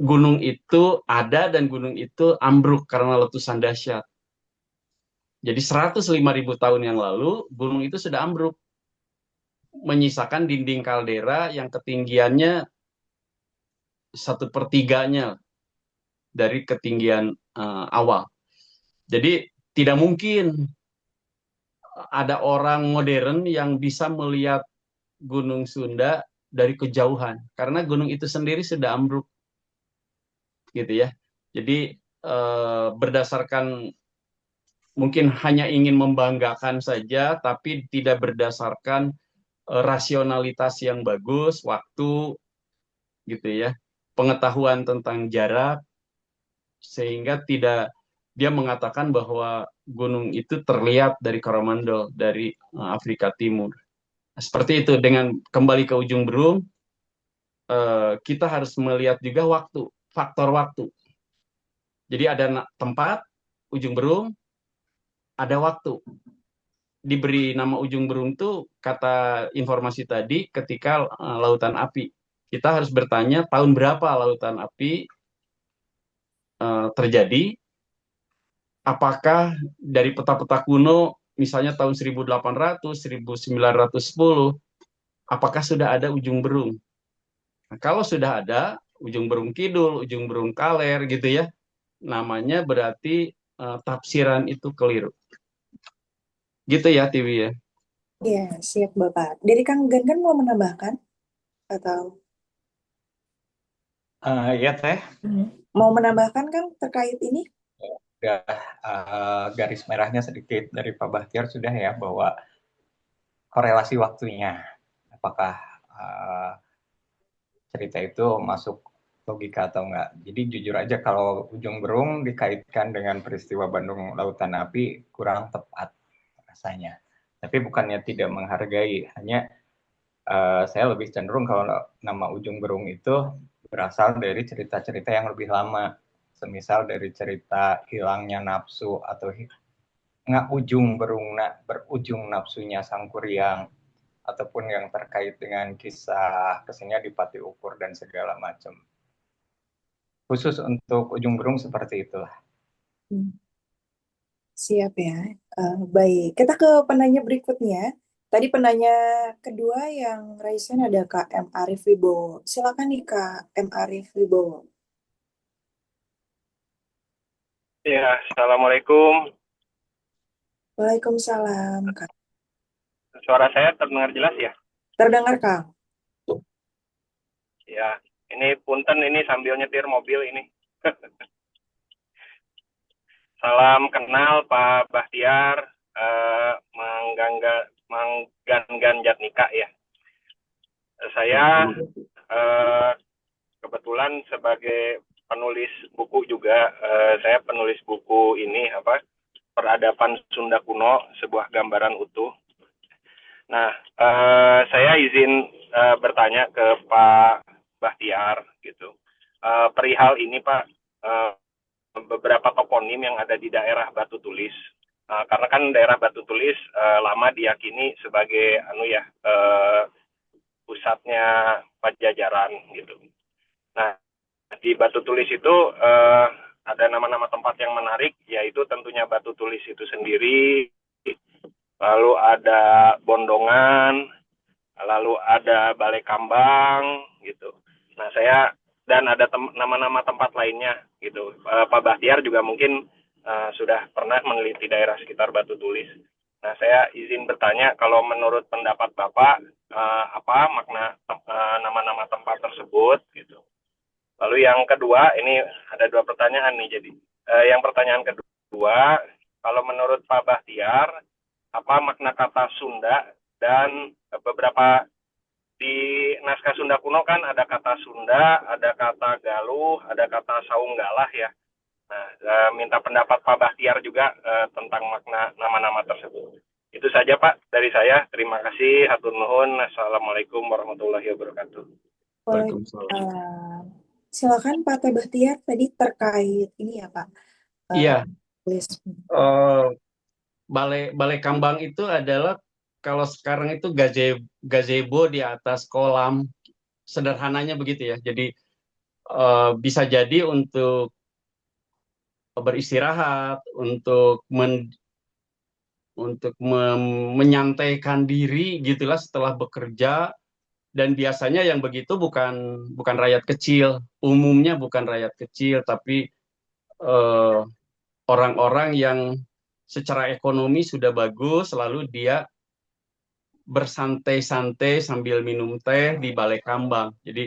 gunung itu ada dan gunung itu ambruk karena letusan dahsyat. Jadi 105.000 tahun yang lalu gunung itu sudah ambruk, menyisakan dinding kaldera yang ketinggiannya 1/3-nya dari ketinggian awal. Jadi tidak mungkin ada orang modern yang bisa melihat Gunung Sunda dari kejauhan karena gunung itu sendiri sudah ambruk gitu ya. Jadi berdasarkan mungkin hanya ingin membanggakan saja tapi tidak berdasarkan rasionalitas yang bagus, waktu gitu ya, pengetahuan tentang jarak, sehingga tidak dia mengatakan bahwa gunung itu terlihat dari Coromandel, dari Afrika Timur. Seperti itu. Dengan kembali ke ujung berung, kita harus melihat juga waktu, faktor waktu. Jadi ada tempat, ujung berung, ada waktu. Diberi nama ujung berung tuh kata informasi tadi ketika lautan api. Kita harus bertanya tahun berapa lautan api terjadi, apakah dari peta-peta kuno misalnya tahun 1800, 1910, apakah sudah ada ujung berung? Nah, kalau sudah ada ujung berung kidul, ujung berung kaler gitu ya, namanya berarti tafsiran itu keliru. Gitu ya, Tiwi ya. Iya, siap Bapak. Dari Kang Gan kan mau menambahkan atau Ya Teh, mau menambahkan Kang terkait ini? udah garis merahnya sedikit dari Pak Bahtiar sudah ya, bahwa korelasi waktunya, apakah cerita itu masuk logika atau enggak. Jadi jujur aja kalau ujung berung dikaitkan dengan peristiwa Bandung Lautan Api kurang tepat rasanya. Tapi bukannya tidak menghargai, hanya saya lebih cenderung kalau nama ujung berung itu berasal dari cerita-cerita yang lebih lama. Semisal dari cerita hilangnya nafsu atau nggak ujung berungna berujung nafsunya sang kuryang, ataupun yang terkait dengan kisah keseninya di Pati Ukur dan segala macam. Khusus untuk ujung berung seperti itulah. Siap ya. Baik, kita ke penanya berikutnya. Tadi penanya kedua yang Raisen ada Kak M. Arif Wibowo. Silakan nih Kak M. Arif Wibowo. Ya, Assalamualaikum. Waalaikumsalam Kak. Suara saya terdengar jelas ya? Terdengar Kak? Ya, ini punten ini sambil nyetir mobil ini. Salam kenal Pak Bahtiar, Manggan Jatnika ya. Saya kebetulan sebagai penulis buku juga, saya penulis buku ini Peradaban Sunda Kuno, sebuah gambaran utuh. Nah, saya izin bertanya ke Pak Bahtiar gitu. Perihal ini Pak, beberapa toponim yang ada di daerah Batu Tulis, karena kan daerah Batu Tulis lama diyakini sebagai pusatnya Pajajaran gitu. Nah, di Batu Tulis itu ada nama-nama tempat yang menarik, yaitu tentunya Batu Tulis itu sendiri, lalu ada Bondongan, lalu ada Balai Kambang gitu. Nah, dan ada nama-nama tempat lainnya gitu. Pak Bahtiar juga mungkin sudah pernah meneliti daerah sekitar Batu Tulis. Nah, saya izin bertanya, kalau menurut pendapat Bapak, apa makna nama-nama tempat tersebut gitu. Lalu yang kedua, ini ada dua pertanyaan nih. Jadi yang pertanyaan kedua, kalau menurut Pak Bahtiar, apa makna kata Sunda, dan beberapa di naskah Sunda kuno kan ada kata Sunda, ada kata Galuh, ada kata Saunggalah ya. Nah, minta pendapat Pak Bahtiar juga tentang makna nama-nama tersebut. Itu saja Pak dari saya. Terima kasih. Hatur nuhun. Assalamualaikum warahmatullahi wabarakatuh. Waalaikumsalam. Silakan Pak Teh Bahtiar tadi terkait ini ya Pak. Iya. Tulis. Balai Kambang itu adalah kalau sekarang itu gazebo di atas kolam, sederhananya begitu ya. Jadi bisa jadi untuk beristirahat, untuk menyantaikan diri gitulah setelah bekerja. Dan biasanya yang begitu bukan bukan rakyat kecil, umumnya bukan rakyat kecil, tapi eh, orang-orang yang secara ekonomi sudah bagus, lalu dia bersantai-santai sambil minum teh di Balai Kambang. Jadi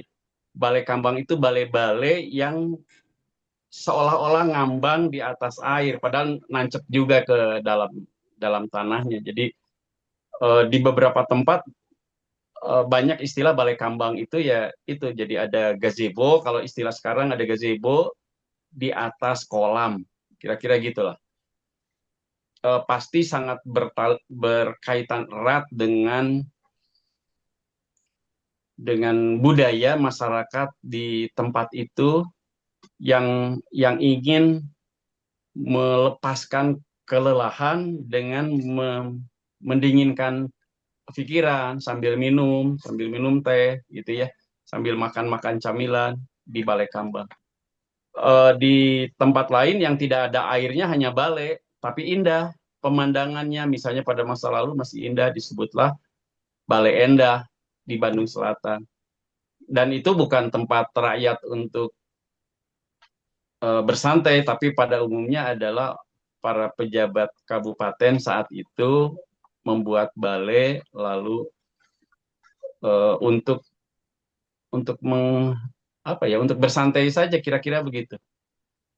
Balai Kambang itu balai-balai yang seolah-olah ngambang di atas air, padahal nancep juga ke dalam dalam tanahnya. Jadi di beberapa tempat banyak istilah balai kambang itu ya itu. Jadi ada gazebo, kalau istilah sekarang ada gazebo di atas kolam, kira-kira gitulah. Pasti sangat berkaitan erat dengan budaya masyarakat di tempat itu yang ingin melepaskan kelelahan dengan mendinginkan pikiran sambil minum teh gitu ya, sambil makan-makan camilan di Balai Kambang. Di tempat lain yang tidak ada airnya, hanya balai, tapi indah pemandangannya. Misalnya pada masa lalu masih indah, disebutlah Balai Endah di Bandung Selatan. Dan itu bukan tempat rakyat untuk bersantai, tapi pada umumnya adalah para pejabat kabupaten saat itu membuat balai lalu untuk untuk bersantai saja, kira-kira begitu.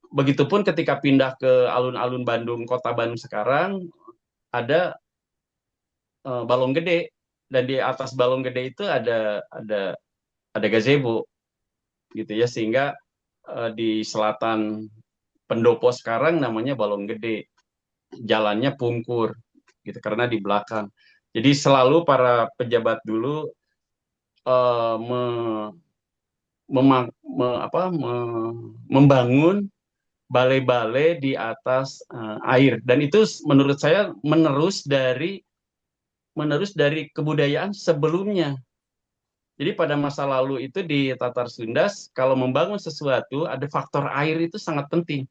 Begitupun ketika pindah ke alun-alun Bandung, kota Bandung sekarang, ada balong gede, dan di atas balong gede itu ada gazebo gitu ya, sehingga di selatan Pendopo sekarang namanya Balong Gede, jalannya Pungkur gitu karena di belakang. Jadi selalu para pejabat dulu eh, me, membangun balai-balai di atas air, dan itu menurut saya menerus dari kebudayaan sebelumnya. Jadi pada masa lalu itu di Tatar Sunda, kalau membangun sesuatu ada faktor air itu sangat penting.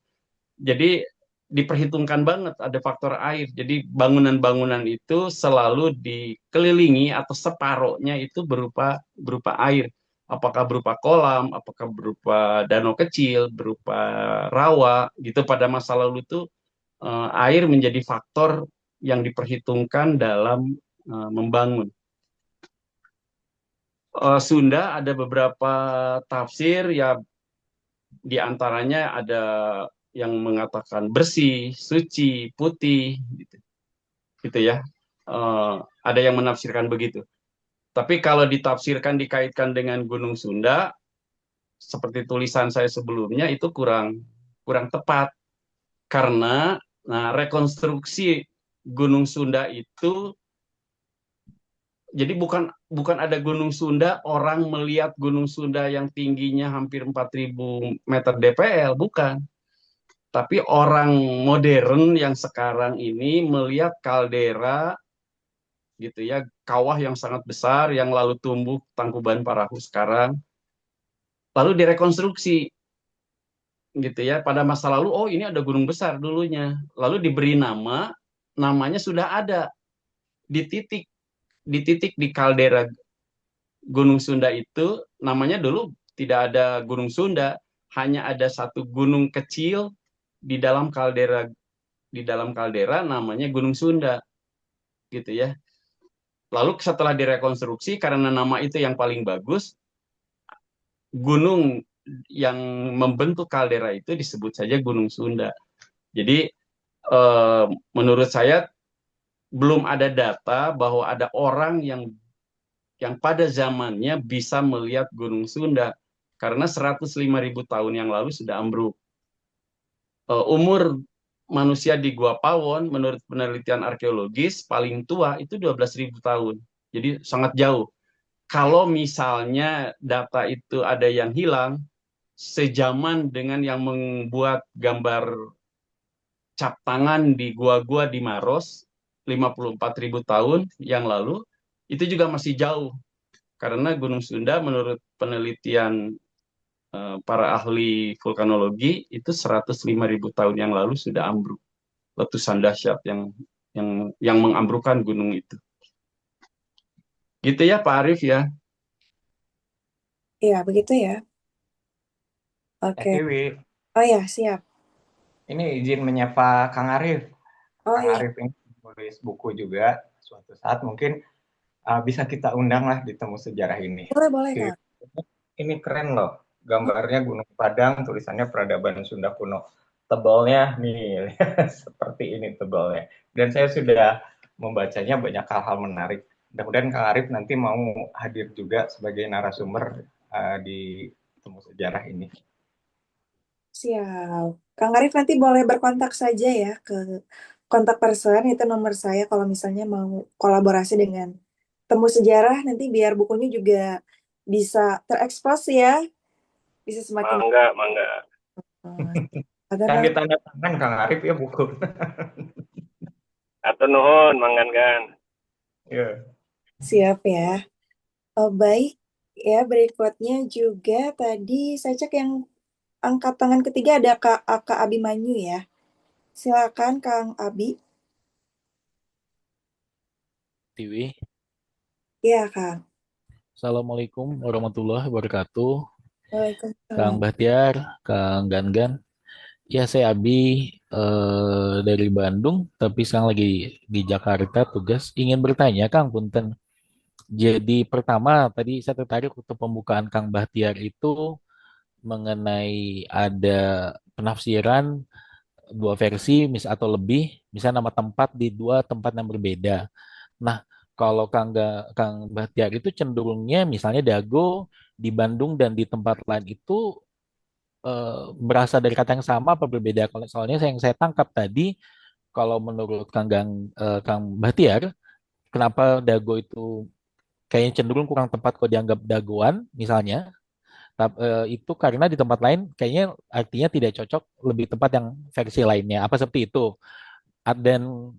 Jadi diperhitungkan banget ada faktor air. Jadi bangunan-bangunan itu selalu dikelilingi atau separohnya itu berupa berupa air. Apakah berupa kolam, apakah berupa danau kecil, berupa rawa gitu. Pada masa lalu itu air menjadi faktor yang diperhitungkan dalam membangun. Sunda ada beberapa tafsir ya, di antaranya ada yang mengatakan bersih, suci, putih, gitu ya. Ada yang menafsirkan begitu. Tapi kalau ditafsirkan dikaitkan dengan Gunung Sunda, seperti tulisan saya sebelumnya, itu kurang kurang tepat karena rekonstruksi Gunung Sunda itu, jadi bukan bukan ada Gunung Sunda, orang melihat Gunung Sunda yang tingginya hampir 4.000 meter DPL, bukan. Tapi orang modern yang sekarang ini melihat kaldera gitu ya, kawah yang sangat besar yang lalu tumbuh Tangkuban Parahu sekarang, lalu direkonstruksi gitu ya. Pada masa lalu, oh ini ada gunung besar dulunya, lalu diberi namanya sudah ada di titik di kaldera Gunung Sunda itu, namanya dulu tidak ada Gunung Sunda, hanya ada satu gunung kecil di dalam kaldera namanya Gunung Sunda gitu ya. Lalu setelah direkonstruksi, karena nama itu yang paling bagus, gunung yang membentuk kaldera itu disebut saja Gunung Sunda. Jadi menurut saya belum ada data bahwa ada orang yang pada zamannya bisa melihat Gunung Sunda, karena 105.000 tahun yang lalu sudah ambruk. Umur manusia di Gua Pawon menurut penelitian arkeologis paling tua itu 12.000 tahun. Jadi sangat jauh. Kalau misalnya data itu ada yang hilang, sejaman dengan yang membuat gambar cap tangan di gua-gua di Maros 54.000 tahun yang lalu, itu juga masih jauh. Karena Gunung Sunda menurut penelitian para ahli vulkanologi itu 105.000 tahun yang lalu sudah ambruk, letusan dahsyat yang mengambrukkan gunung itu. Gitu ya Pak Arief ya. Iya, begitu ya. Oke. Tiwi, Oh ya, siap. ini izin menyapa Kang Arif. Oh Kang iya, Arif ini menulis buku juga. Suatu saat mungkin bisa kita undang lah di Temu Sejarah ini. boleh Tiwi, Kak. ini keren loh. Gambarnya Gunung Padang, tulisannya Peradaban Sunda Kuno. Tebalnya nih, seperti ini tebalnya. Dan saya sudah membacanya banyak hal-hal menarik. Mudah-mudahan Kang Arif nanti mau hadir juga sebagai narasumber di Temu Sejarah ini. Siap. Kang Arif nanti boleh berkontak saja ya ke kontak person, itu nomor saya kalau misalnya mau kolaborasi dengan Temu Sejarah, nanti biar bukunya juga bisa terekspos ya, bisa semakin Mangga, mangga. agar Kan nanti ditanda tangan Kang Arif ya buku. Atau nuhun, manggan kan. Ya. siap ya. Oh, baik ya, berikutnya juga tadi saya cek yang angkat tangan ketiga ada Kak Abimanyu ya. Silakan Kang Abi. Tiwi. Ya, Kang. Assalamualaikum warahmatullahi wabarakatuh. Kang Waalaikumsalam. Bahtiar, Kang Gangan. Ya, saya Abi dari Bandung, tapi sekarang lagi di Jakarta tugas. Ingin bertanya, Kang Punten. Jadi pertama, tadi saya tertarik untuk pembukaan Kang Bahtiar itu mengenai ada penafsiran dua versi, atau lebih, misalnya nama tempat di dua tempat yang berbeda. Nah, kalau Kang Bahtiar itu cenderungnya misalnya Dago di Bandung dan di tempat lain itu berasal dari kata yang sama apa berbeda? Kalau soalnya yang saya tangkap tadi, kalau menurut Kang Bahtiar, kenapa Dago itu kayaknya cenderung kurang tepat kalau dianggap dagoan misalnya, itu karena di tempat lain kayaknya artinya tidak cocok, lebih tepat yang versi lainnya. Apa seperti itu? Dan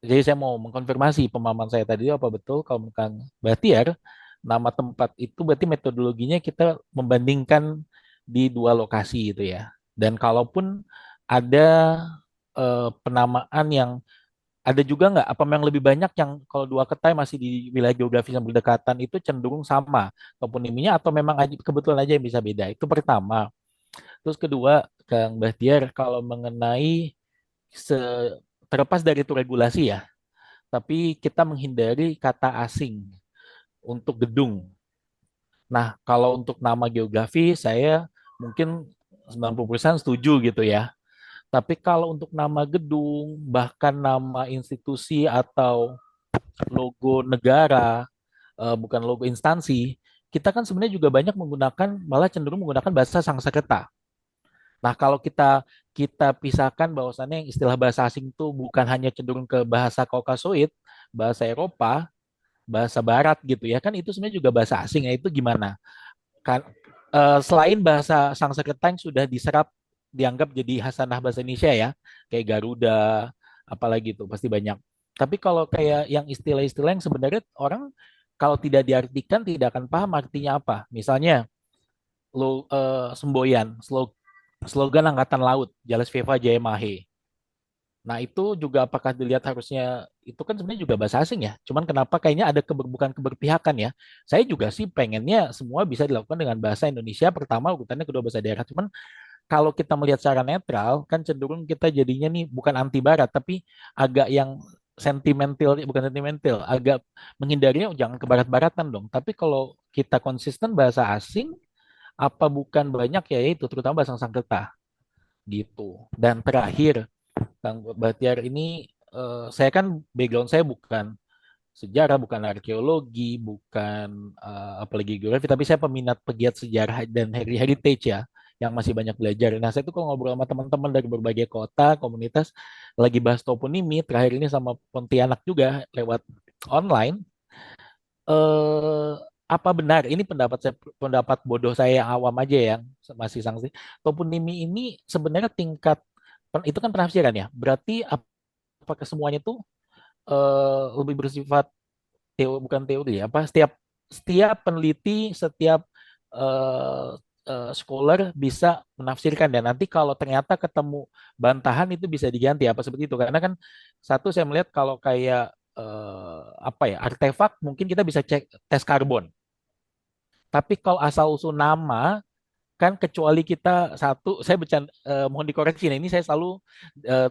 jadi saya mau mengkonfirmasi pemahaman saya tadi apa betul kalau menurut Kang Bahtiar, nama tempat itu berarti metodologinya kita membandingkan di dua lokasi itu ya. Dan kalaupun ada penamaan yang ada juga nggak apa memang lebih banyak yang kalau dua kota yang masih di wilayah geografis yang berdekatan itu cenderung sama toponiminya, atau memang kebetulan aja yang bisa beda. Itu pertama. Terus kedua, Kang Bahtiar, kalau mengenai terlepas dari itu regulasi ya, tapi kita menghindari kata asing untuk gedung. Nah, kalau untuk nama geografi, saya mungkin 90% setuju gitu ya. Tapi kalau untuk nama gedung, bahkan nama institusi atau logo negara, bukan logo instansi, kita kan sebenarnya juga banyak menggunakan, malah cenderung menggunakan bahasa Sanskerta. Nah, kalau kita kita pisahkan bahwasannya yang istilah bahasa asing itu bukan hanya cenderung ke bahasa Kaukasoid, bahasa Eropa, bahasa Barat gitu ya, kan itu sebenarnya juga bahasa asing. Ya, itu gimana? Kan selain bahasa Sanskerta yang sudah diserap dianggap jadi hasanah bahasa Indonesia ya, kayak Garuda, apalagi itu pasti banyak. Tapi kalau kayak yang istilah-istilah yang sebenarnya orang kalau tidak diartikan tidak akan paham artinya apa. Misalnya semboyan, slogan Angkatan Laut, Jales Viva Jaya Mahe. Nah, itu juga apakah dilihat harusnya itu kan sebenarnya juga bahasa asing ya. Cuman kenapa kayaknya ada bukan keberpihakan ya. Saya juga sih pengennya semua bisa dilakukan dengan bahasa Indonesia pertama, urutannya kedua bahasa daerah. Cuman kalau kita melihat secara netral kan cenderung kita jadinya nih bukan anti barat tapi agak yang sentimental, bukan sentimental, agak menghindarinya jangan ke barat-baratan dong. Tapi kalau kita konsisten bahasa asing, apa bukan banyak ya itu terutama bahasa Sanskerta gitu. Dan terakhir, Kang Bahtiar ini saya kan background saya bukan sejarah, bukan arkeologi, bukan apalagi geografi, tapi saya peminat pegiat sejarah dan heritage ya, yang masih banyak belajar. Nah, saya tuh kalau ngobrol sama teman-teman dari berbagai kota, komunitas, lagi bahas toponimi, terakhir ini sama Pontianak juga lewat online, eh, apa benar ini pendapat bodoh saya yang awam aja yang masih sanksi toponimi ini sebenarnya tingkat itu kan penafsiran ya, berarti apakah semuanya itu lebih bersifat bukan teori ya, apa setiap setiap peneliti, setiap eh, scholar bisa menafsirkan dan nanti kalau ternyata ketemu bantahan itu bisa diganti apa seperti itu karena kan satu saya melihat kalau kayak apa ya artefak mungkin kita bisa cek tes karbon tapi kalau asal usul nama kan kecuali kita satu saya bercanda mohon dikoreksi nih ini saya selalu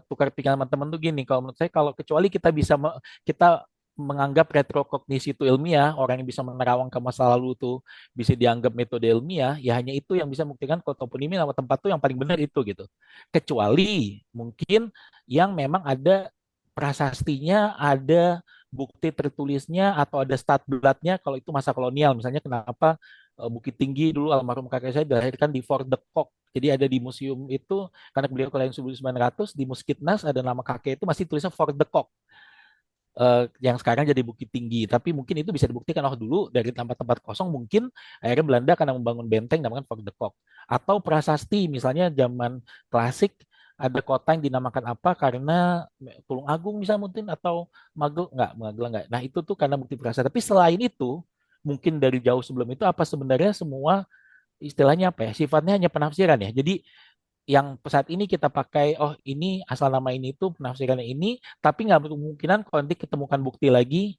tukar pikiran sama teman tuh gini kalau menurut saya kalau kecuali kita bisa kita menganggap retrokognisi itu ilmiah orang yang bisa menerawang ke masa lalu itu bisa dianggap metode ilmiah ya hanya itu yang bisa membuktikan kalau toponimi nama tempat tuh yang paling benar itu gitu kecuali mungkin yang memang ada prasastinya ada bukti tertulisnya atau ada statbladnya kalau itu masa kolonial misalnya kenapa Bukit Tinggi dulu almarhum kakek saya dilahirkan di Fort de Kock. Jadi ada di museum itu karena beliau kelahiran 1900 di Muskitnas ada nama kakek itu masih tulisnya Fort de Kock. Yang sekarang jadi Bukit Tinggi. Tapi mungkin itu bisa dibuktikan oh dulu dari tempat-tempat kosong mungkin akhirnya Belanda karena membangun benteng namanya Fort de Kock. Atau prasasti misalnya zaman klasik ada kota yang dinamakan apa karena Tulung Agung bisa mungkin atau Magelang enggak. Nah, itu tuh karena bukti prasasti. Tapi selain itu mungkin dari jauh sebelum itu apa sebenarnya semua istilahnya apa ya sifatnya hanya penafsiran ya jadi yang saat ini kita pakai oh ini asal nama ini itu penafsirannya ini tapi nggak kemungkinan kalau nanti ketemukan bukti lagi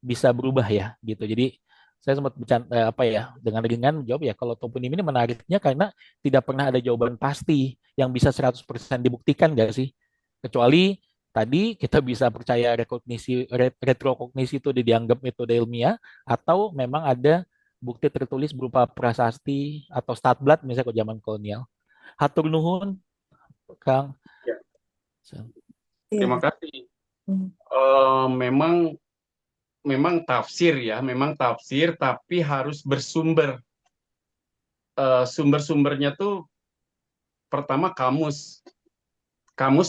bisa berubah ya gitu jadi saya sempat bercanda apa ya dengan ringan menjawab ya kalau toponim ini menariknya karena tidak pernah ada jawaban pasti yang bisa 100% dibuktikan nggak sih kecuali tadi kita bisa percaya retrokognisi itu dianggap metode ilmiah atau memang ada bukti tertulis berupa prasasti atau statblad misalnya ke zaman kolonial. Hatur nuhun, Kang. Ya, Iya. terima kasih. Hmm. Memang tafsir ya, memang tafsir tapi harus bersumber. Sumber-sumbernya tuh pertama kamus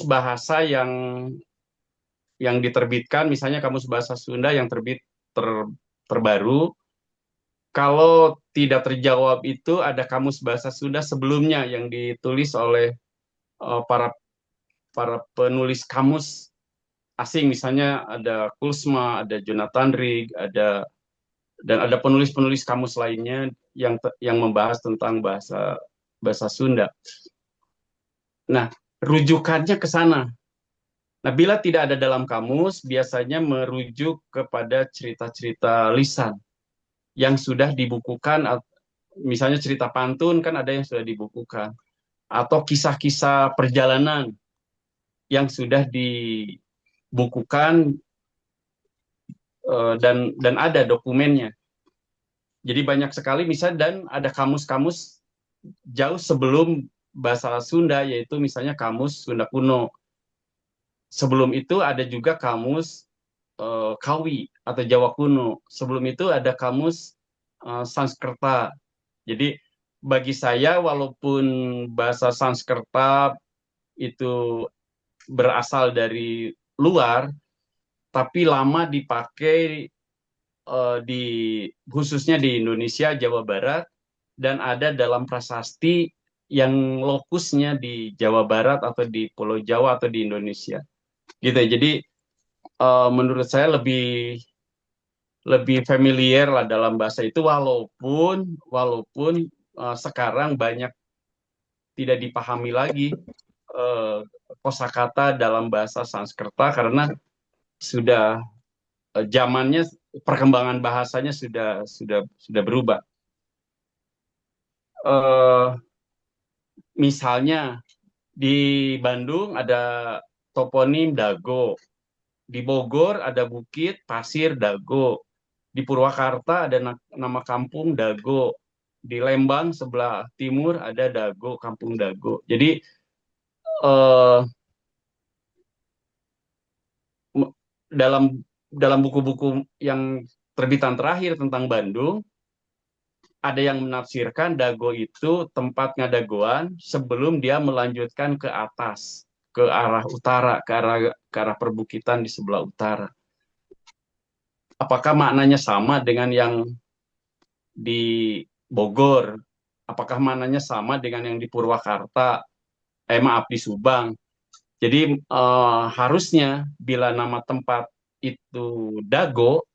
bahasa yang diterbitkan, misalnya kamus bahasa Sunda yang terbaru. Kalau tidak terjawab itu ada kamus bahasa Sunda sebelumnya yang ditulis oleh para penulis kamus asing, misalnya ada Kuhlsma, ada Jonathan Rigg, dan ada penulis-penulis kamus lainnya yang membahas tentang bahasa Sunda. Nah, rujukannya ke sana. Nah, bila tidak ada dalam kamus, biasanya merujuk kepada cerita-cerita lisan yang sudah dibukukan, misalnya cerita pantun kan ada yang sudah dibukukan, atau kisah-kisah perjalanan yang sudah dibukukan dan ada dokumennya. Jadi banyak sekali misalnya dan ada kamus-kamus jauh sebelum bahasa Sunda yaitu misalnya kamus Sunda kuno. Sebelum itu ada juga kamus Kawi atau Jawa kuno. Sebelum itu ada kamus Sanskerta. Jadi bagi saya walaupun bahasa Sanskerta itu berasal dari luar, tapi lama dipakai khususnya di Indonesia, Jawa Barat, dan ada dalam prasasti yang lokusnya di Jawa Barat atau di Pulau Jawa atau di Indonesia. Gitu. Jadi menurut saya lebih familiar lah dalam bahasa itu walaupun sekarang banyak tidak dipahami lagi kosakata dalam bahasa Sanskerta karena sudah zamannya perkembangan bahasanya sudah berubah. Misalnya di Bandung ada toponim Dago, di Bogor ada bukit pasir Dago, di Purwakarta ada nama kampung Dago, di Lembang sebelah timur ada Dago, kampung Dago. Jadi dalam buku-buku yang terbitan terakhir tentang Bandung, ada yang menafsirkan Dago itu tempat ngadagoan sebelum dia melanjutkan ke atas, ke arah utara, ke arah perbukitan di sebelah utara. Apakah maknanya sama dengan yang di Bogor? Apakah maknanya sama dengan yang di Purwakarta? Maaf, di Subang. Jadi harusnya bila nama tempat itu Dago,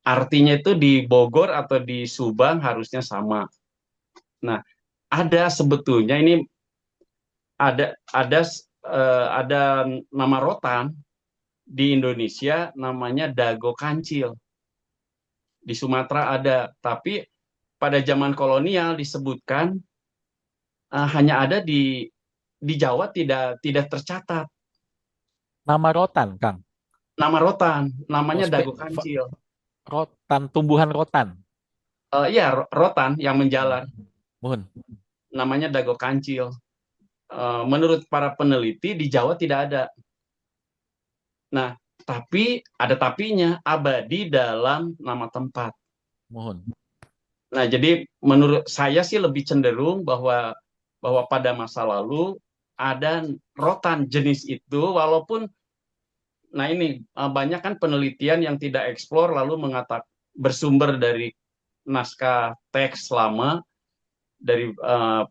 artinya itu di Bogor atau di Subang harusnya sama. Nah, ada sebetulnya ini ada nama rotan di Indonesia namanya dago kancil. Di Sumatera ada, tapi pada zaman kolonial disebutkan hanya ada di Jawa, tidak tercatat Nama rotan, Kang. nama rotan, Oh, namanya dago kancil. rotan, tumbuhan rotan. Iya, rotan yang Hmm. menjalar, Mohon. namanya dago kancil. Menurut para peneliti di Jawa tidak ada. Nah, tapi ada tapinya, abadi dalam nama tempat. Mohon. Nah, jadi menurut saya sih lebih cenderung bahwa pada masa lalu ada rotan jenis itu, walaupun nah ini banyak kan penelitian yang tidak eksplor lalu mengatakan bersumber dari naskah teks lama dari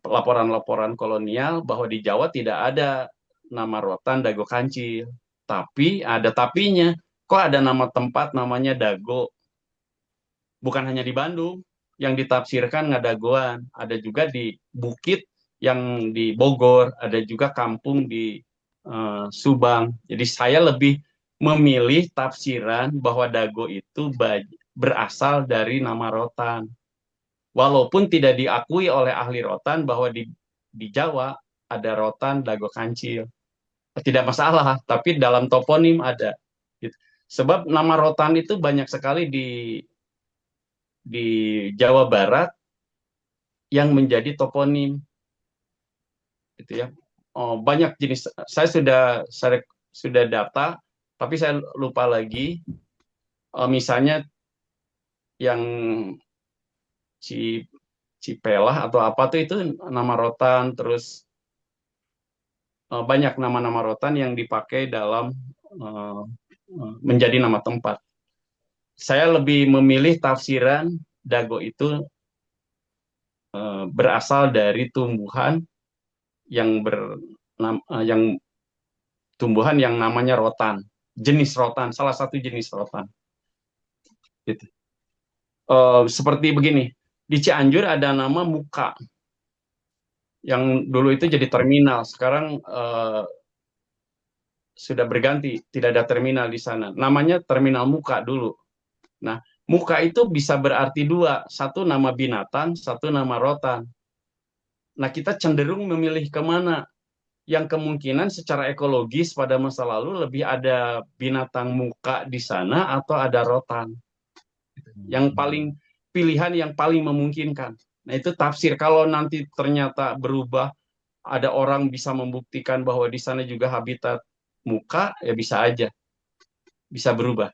laporan-laporan kolonial bahwa di Jawa tidak ada nama rotan dago kancil, tapi ada tapinya. Kok ada nama tempat namanya Dago? Bukan hanya di Bandung yang ditafsirkan ngadagoan, ada juga di Bukit yang di Bogor, ada juga kampung di Subang. Jadi saya lebih memilih tafsiran bahwa Dago itu berasal dari nama rotan. Walaupun tidak diakui oleh ahli rotan bahwa di Jawa ada rotan Dago Kancil. Tidak masalah, tapi dalam toponim ada. Gitu. Sebab nama rotan itu banyak sekali di Jawa Barat yang menjadi toponim, gitu ya. Oh, banyak jenis. Saya sudah data, tapi saya lupa lagi. Misalnya yang Ci Cipelah atau apa tuh itu nama rotan, terus banyak nama-nama rotan yang dipakai dalam eh, menjadi nama tempat. Saya lebih memilih tafsiran dago itu berasal dari tumbuhan yang yang tumbuhan yang namanya rotan, jenis rotan, salah satu jenis rotan. Gitu. Seperti begini, di Cianjur ada nama Muka, yang dulu itu jadi terminal, sekarang sudah berganti, tidak ada terminal di sana. Namanya Terminal Muka dulu. Nah, Muka itu bisa berarti dua, satu nama binatang, satu nama rotan. Nah, kita cenderung memilih kemana? Yang kemungkinan secara ekologis pada masa lalu lebih ada binatang muka di sana atau ada rotan. Yang paling pilihan yang paling memungkinkan. Nah, itu tafsir. Kalau nanti ternyata berubah, ada orang bisa membuktikan bahwa di sana juga habitat muka, ya bisa aja, bisa berubah.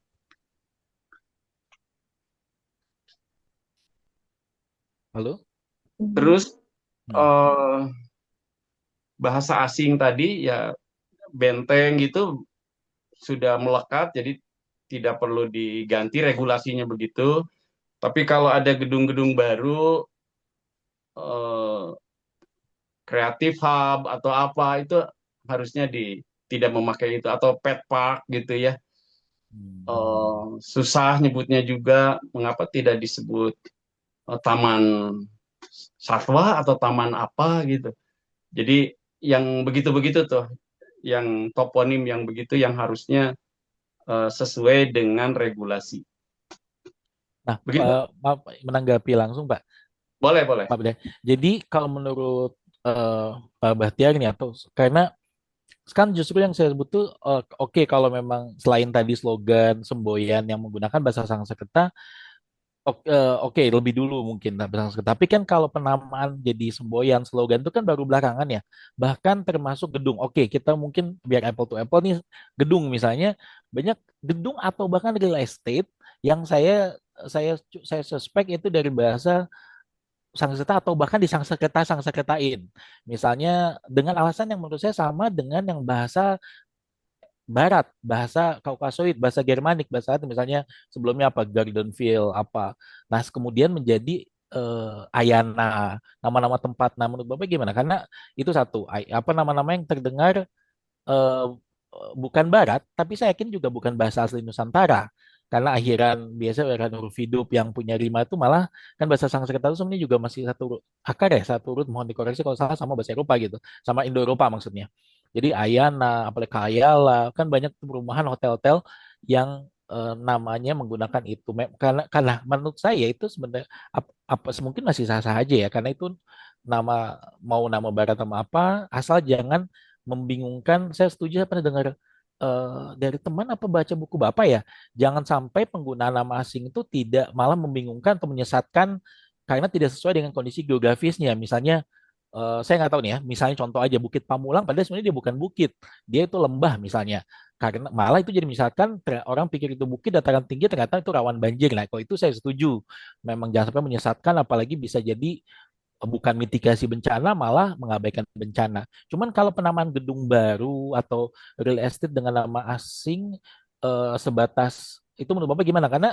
Halo? Terus Hmm. eh, bahasa asing tadi ya benteng gitu sudah melekat, jadi tidak perlu diganti regulasinya begitu. Tapi kalau ada gedung-gedung baru, eh, kreatif hub atau apa itu harusnya tidak memakai itu, atau pet park gitu ya. Susah nyebutnya juga, mengapa tidak disebut taman satwa atau taman apa gitu. Jadi yang begitu-begitu tuh, yang toponim yang begitu yang harusnya sesuai dengan regulasi. Nah, Begitu. maaf, menanggapi langsung, Pak. Boleh, boleh. Maaf deh. Jadi kalau menurut Pak Bahtiar nih, atau karena kan justru yang saya sebut tuh oke, kalau memang selain tadi slogan semboyan yang menggunakan bahasa Sanskerta, oke, lebih dulu mungkin bahasa Sanskerta. Tapi kan kalau penamaan jadi semboyan slogan itu kan baru belakangan ya. Bahkan termasuk gedung. Oke, kita mungkin biar apple to apple nih, gedung misalnya banyak gedung atau bahkan real estate yang saya saya suspek itu dari bahasa Sanskerta atau bahkan disangsekertain. Misalnya dengan alasan yang menurut saya sama dengan yang bahasa Barat, bahasa Kaukasoid, bahasa Germanik, bahasa itu misalnya sebelumnya apa Gardenville apa. Nah, kemudian menjadi Ayana, nama-nama tempat. Nah, menurut Bapak gimana? Karena itu satu, apa nama-nama yang terdengar bukan Barat, tapi saya yakin juga bukan bahasa asli Nusantara. karena akhiran biasa akhiran huruf hidup yang punya rima itu malah kan bahasa Sanskerta itu sebenarnya juga masih satu akar ya, satu urut, mohon dikoreksi kalau salah, sama bahasa Eropa gitu, sama Indo-Eropa maksudnya. Jadi Ayana, apalagi Kayala, kan banyak perumahan hotel-hotel yang namanya menggunakan itu. Karena menurut saya itu sebenarnya apa mungkin masih sah-sah aja ya, karena itu nama, mau nama barat sama apa, asal jangan membingungkan. Saya setuju, saya pernah dengar dari teman apa baca buku bapak ya, jangan sampai penggunaan nama asing itu tidak malah membingungkan atau menyesatkan karena tidak sesuai dengan kondisi geografisnya. Misalnya saya nggak tahu nih ya, misalnya contoh aja Bukit Pamulang, padahal sebenarnya dia bukan bukit, dia itu lembah misalnya. Karena malah itu jadi misalkan orang pikir itu bukit dataran tinggi, ternyata itu rawan banjir. Nah, kalau itu saya setuju. Memang jangan sampai menyesatkan, apalagi bisa jadi bukan mitigasi bencana, malah mengabaikan bencana. Cuman kalau penamaan gedung baru atau real estate dengan nama asing sebatas itu menurut Bapak gimana? Karena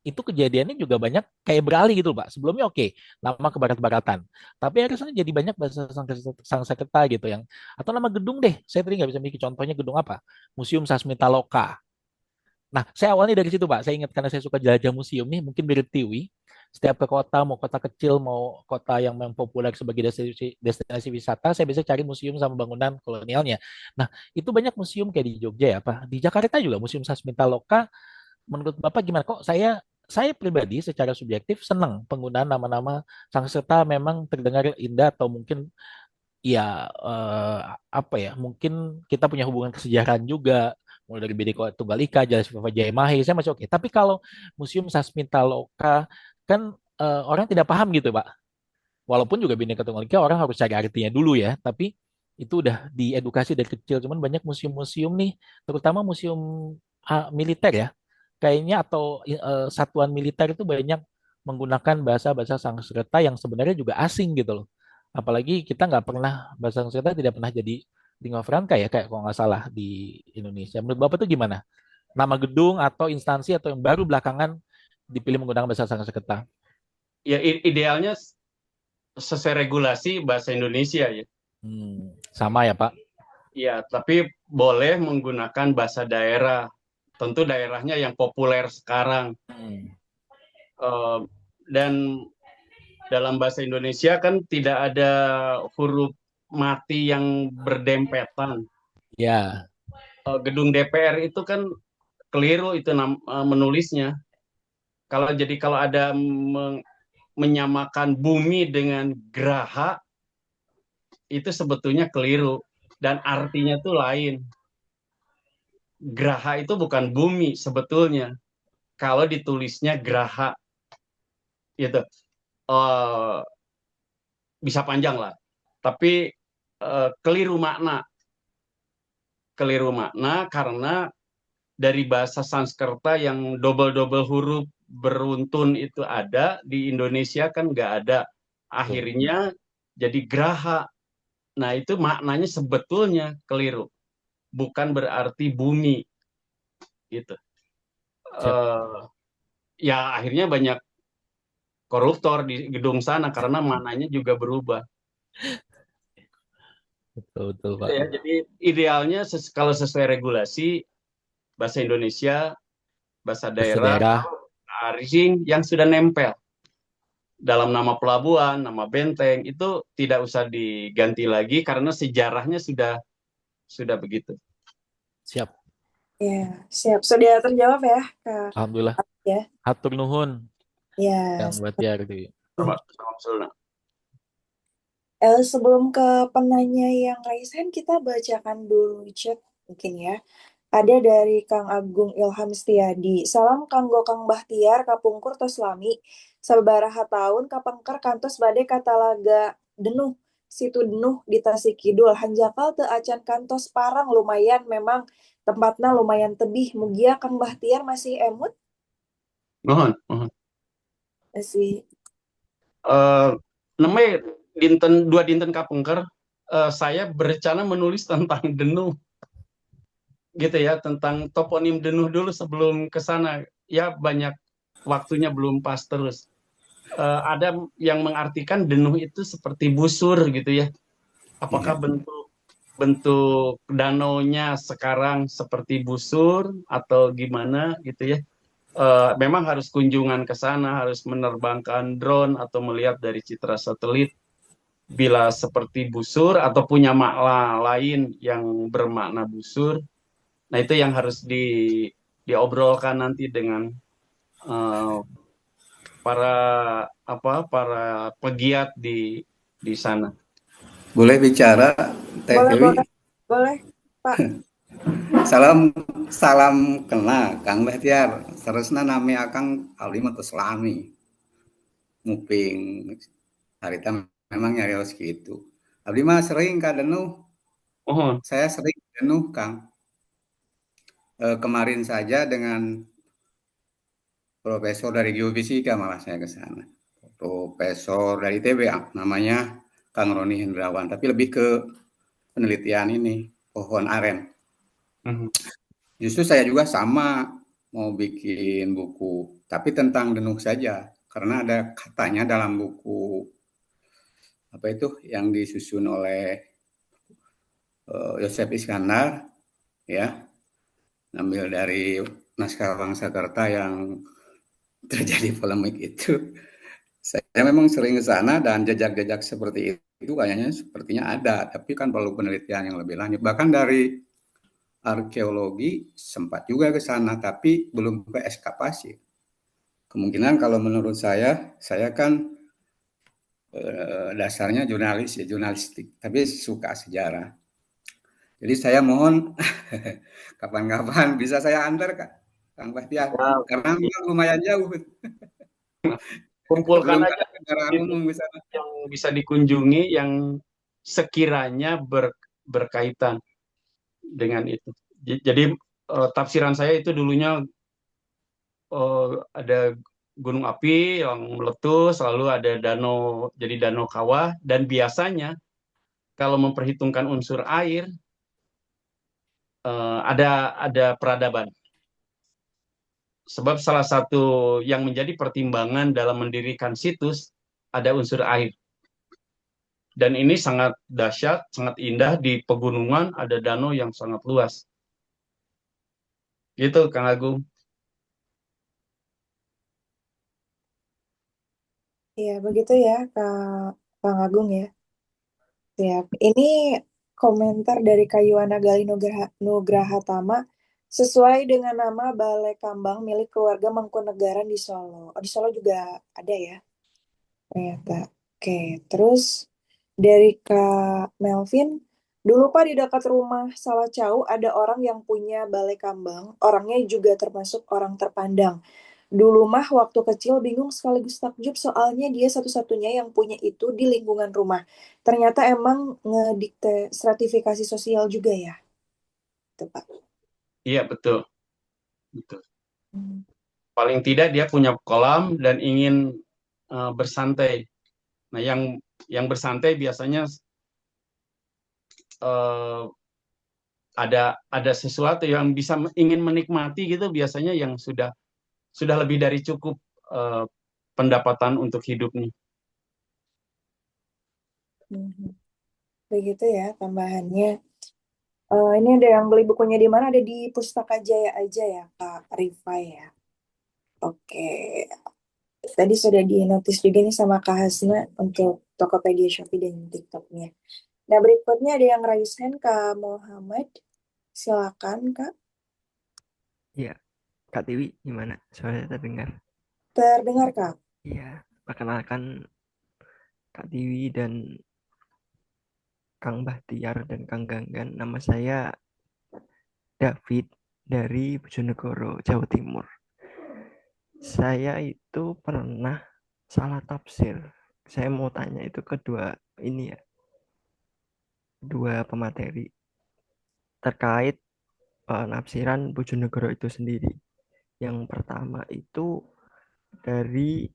itu kejadiannya juga banyak kayak beralih gitu Pak. Sebelumnya oke, nama ke barat-baratan. Tapi harusnya jadi banyak bahasa Sanskerta gitu yang, atau nama gedung deh. Saya tadi nggak bisa mikir contohnya gedung apa. Museum Sasmita Loka. Nah, saya awalnya dari situ, Pak. Saya ingat karena saya suka jelajah museum nih, mungkin mirip Tiwi. Setiap ke kota, mau kota kecil, mau kota yang memang populer sebagai destinasi wisata, saya biasa cari museum sama bangunan kolonialnya. Nah, itu banyak museum kayak di Jogja ya, Pak. Di Jakarta juga Museum Sasmita Loka. Menurut Bapak gimana? Kok saya pribadi secara subjektif senang penggunaan nama-nama Sanskerta, memang terdengar indah, atau mungkin ya apa ya, mungkin kita punya hubungan kesejahteraan juga, mulai dari Bhinneka Tunggal Ika, Jalan Viva Jayamahe, saya masih oke. Tapi kalau Museum Sasmita Loka kan orang tidak paham gitu Pak, walaupun juga Bhinneka Tunggal Ika orang harus cari artinya dulu ya, tapi itu udah diedukasi dari kecil. Cuman banyak museum-museum nih, terutama museum militer ya, kayaknya, atau satuan militer itu banyak menggunakan bahasa-bahasa Sanskerta yang sebenarnya juga asing gitu loh. Apalagi kita nggak pernah, bahasa Sanskerta tidak pernah jadi lingua franca ya, kayak kalau nggak salah di Indonesia. Menurut Bapak itu gimana? Nama gedung atau instansi atau yang baru belakangan dipilih menggunakan bahasa Sanskerta? Ya idealnya sesuai regulasi bahasa Indonesia ya. Sama ya Pak. Ya, tapi boleh menggunakan bahasa daerah. Tentu daerahnya yang populer sekarang. Dan dalam bahasa Indonesia kan tidak ada huruf mati yang berdempetan. Ya. Gedung DPR itu kan keliru itu menulisnya. Kalau ada menyamakan bumi dengan graha, itu sebetulnya keliru dan artinya tuh lain. Graha itu bukan bumi sebetulnya. Kalau ditulisnya graha, gitu. Bisa panjang lah. Tapi keliru makna. Keliru makna karena dari bahasa Sanskerta yang double-double huruf beruntun itu ada, di Indonesia kan nggak ada. Akhirnya jadi graha. Nah itu maknanya sebetulnya keliru. Bukan berarti bumi. Gitu. Ya akhirnya banyak koruptor di gedung sana karena maknanya juga berubah. Betul Pak. Ya, jadi idealnya kalau sesuai regulasi bahasa Indonesia, bahasa daerah, asing yang sudah nempel dalam nama pelabuhan, nama benteng itu tidak usah diganti lagi karena sejarahnya sudah begitu. Siap. Ya, siap. Sudah terjawab ya, Kak. Alhamdulillah. Ya. Hatur nuhun. Ya. Yang buat ya gitu. Sebelum ke penanya yang raisen, kita bacakan dulu chat mungkin ya. Ada dari Kang Agung Ilham Setiadi. Salam kanggo Kang Bahtiar, Kapungkur tos lami. Sabaraha tahun kapengker kantos bade katalaga denuh. Situ denuh di Tasikidul. Hanjakal teu acan kantos parang lumayan memang tempatnya lumayan tebih. Mugia Kang Bahtiar masih emut? Mohon. Masih. Namanya dua dinten kapengker, saya berencana menulis tentang denuh. Gitu ya, tentang toponim denuh dulu sebelum ke sana. Ya banyak waktunya belum pas terus. Ada yang mengartikan denuh itu seperti busur gitu ya. Apakah bentuk danaunya sekarang seperti busur atau gimana gitu ya. memang harus kunjungan ke sana, harus menerbangkan drone atau melihat dari citra satelit. Bila seperti busur atau punya makna lain yang bermakna busur, nah itu yang harus diobrolkan nanti dengan eh, para para pegiat di sana. Boleh bicara, Teh Boleh, Dewi? boleh, boleh, Pak. Salam salam kena Kang Bahtiar. Sarasna nami Akang abdi mah tos lami. Nguping harita memang nyarios gitu. Abdi mah sering ka Denuh. Oh, Saya sering ke Denuh, Kang. Kemarin saja dengan profesor dari geofisika malah saya ke sana. Profesor dari ITB namanya Kang Roni Hendrawan, tapi lebih ke penelitian ini pohon aren. Justru saya juga sama mau bikin buku, tapi tentang Denuh saja, karena ada katanya dalam buku apa itu yang disusun oleh Yosef Iskandar, ya, ngambil dari naskah Wangsakerta yang terjadi polemik itu. Saya memang sering ke sana dan jejak-jejak seperti itu kayaknya sepertinya ada, tapi kan perlu penelitian yang lebih lanjut. Bahkan dari arkeologi sempat juga ke sana, tapi belum ke ekskavasi. Kemungkinan kalau menurut saya kan dasarnya jurnalis ya, jurnalistik, tapi suka sejarah. Jadi saya mohon kapan-kapan bisa saya antar Kak, Kang Bahtiar, ya, karena memang lumayan jauh, kumpulkan belum aja ada kendaraan itu umum di sana. yang bisa dikunjungi yang sekiranya berkaitan dengan itu. Jadi tafsiran saya itu dulunya ada gunung api yang meletus, lalu ada danau, jadi danau kawah, dan biasanya kalau memperhitungkan unsur air, ada peradaban. Sebab salah satu yang menjadi pertimbangan dalam mendirikan situs ada unsur air. Dan ini sangat dahsyat, sangat indah di pegunungan, ada danau yang sangat luas. Gitu, Kang Agung. Iya, begitu ya, Kang Agung ya. Siap. Ini komentar dari Kayuana Gali Nugraha Tama. Sesuai dengan nama Balai Kambang milik keluarga Mangkunegaran di Solo. Oh, di Solo juga ada ya, ternyata. Oke, terus dari Kak Melvin. Dulu Pak di dekat rumah Salacau ada orang yang punya balai kambang. Orangnya juga termasuk orang terpandang. Dulu mah waktu kecil bingung sekaligus takjub soalnya dia satu-satunya yang punya itu di lingkungan rumah. Ternyata emang ngedikte stratifikasi sosial juga ya, itu Pak. Iya, betul. Betul. Hmm. Paling tidak dia punya kolam dan ingin bersantai. Nah, yang bersantai biasanya uh, ada sesuatu yang bisa ingin menikmati gitu, biasanya yang sudah lebih dari cukup uh, pendapatan untuk hidupnya. Mhm. Begitu ya tambahannya. Ini ada yang beli bukunya di mana? Ada di Pustaka Jaya aja ya, Kak Rifai ya. Oke. Tadi sudah di notice juga nih sama Kak Hasna untuk Tokopedia, Shopee, dan TikToknya. Nah, berikutnya ada yang raise hand, Kak Muhammad. Silakan, Kak. Iya, Kak Tiwi gimana? Suara terdengar? Terdengar, Kak. Iya, perkenalkan Kak Tiwi dan Kang Bahtiar dan Kang Ganggan. Nama saya David dari Bojonegoro, Jawa Timur. Saya itu pernah salah tafsir. Saya mau tanya itu kedua ini ya, dua pemateri terkait nafsiran Bojonegoro itu sendiri. Yang pertama itu dari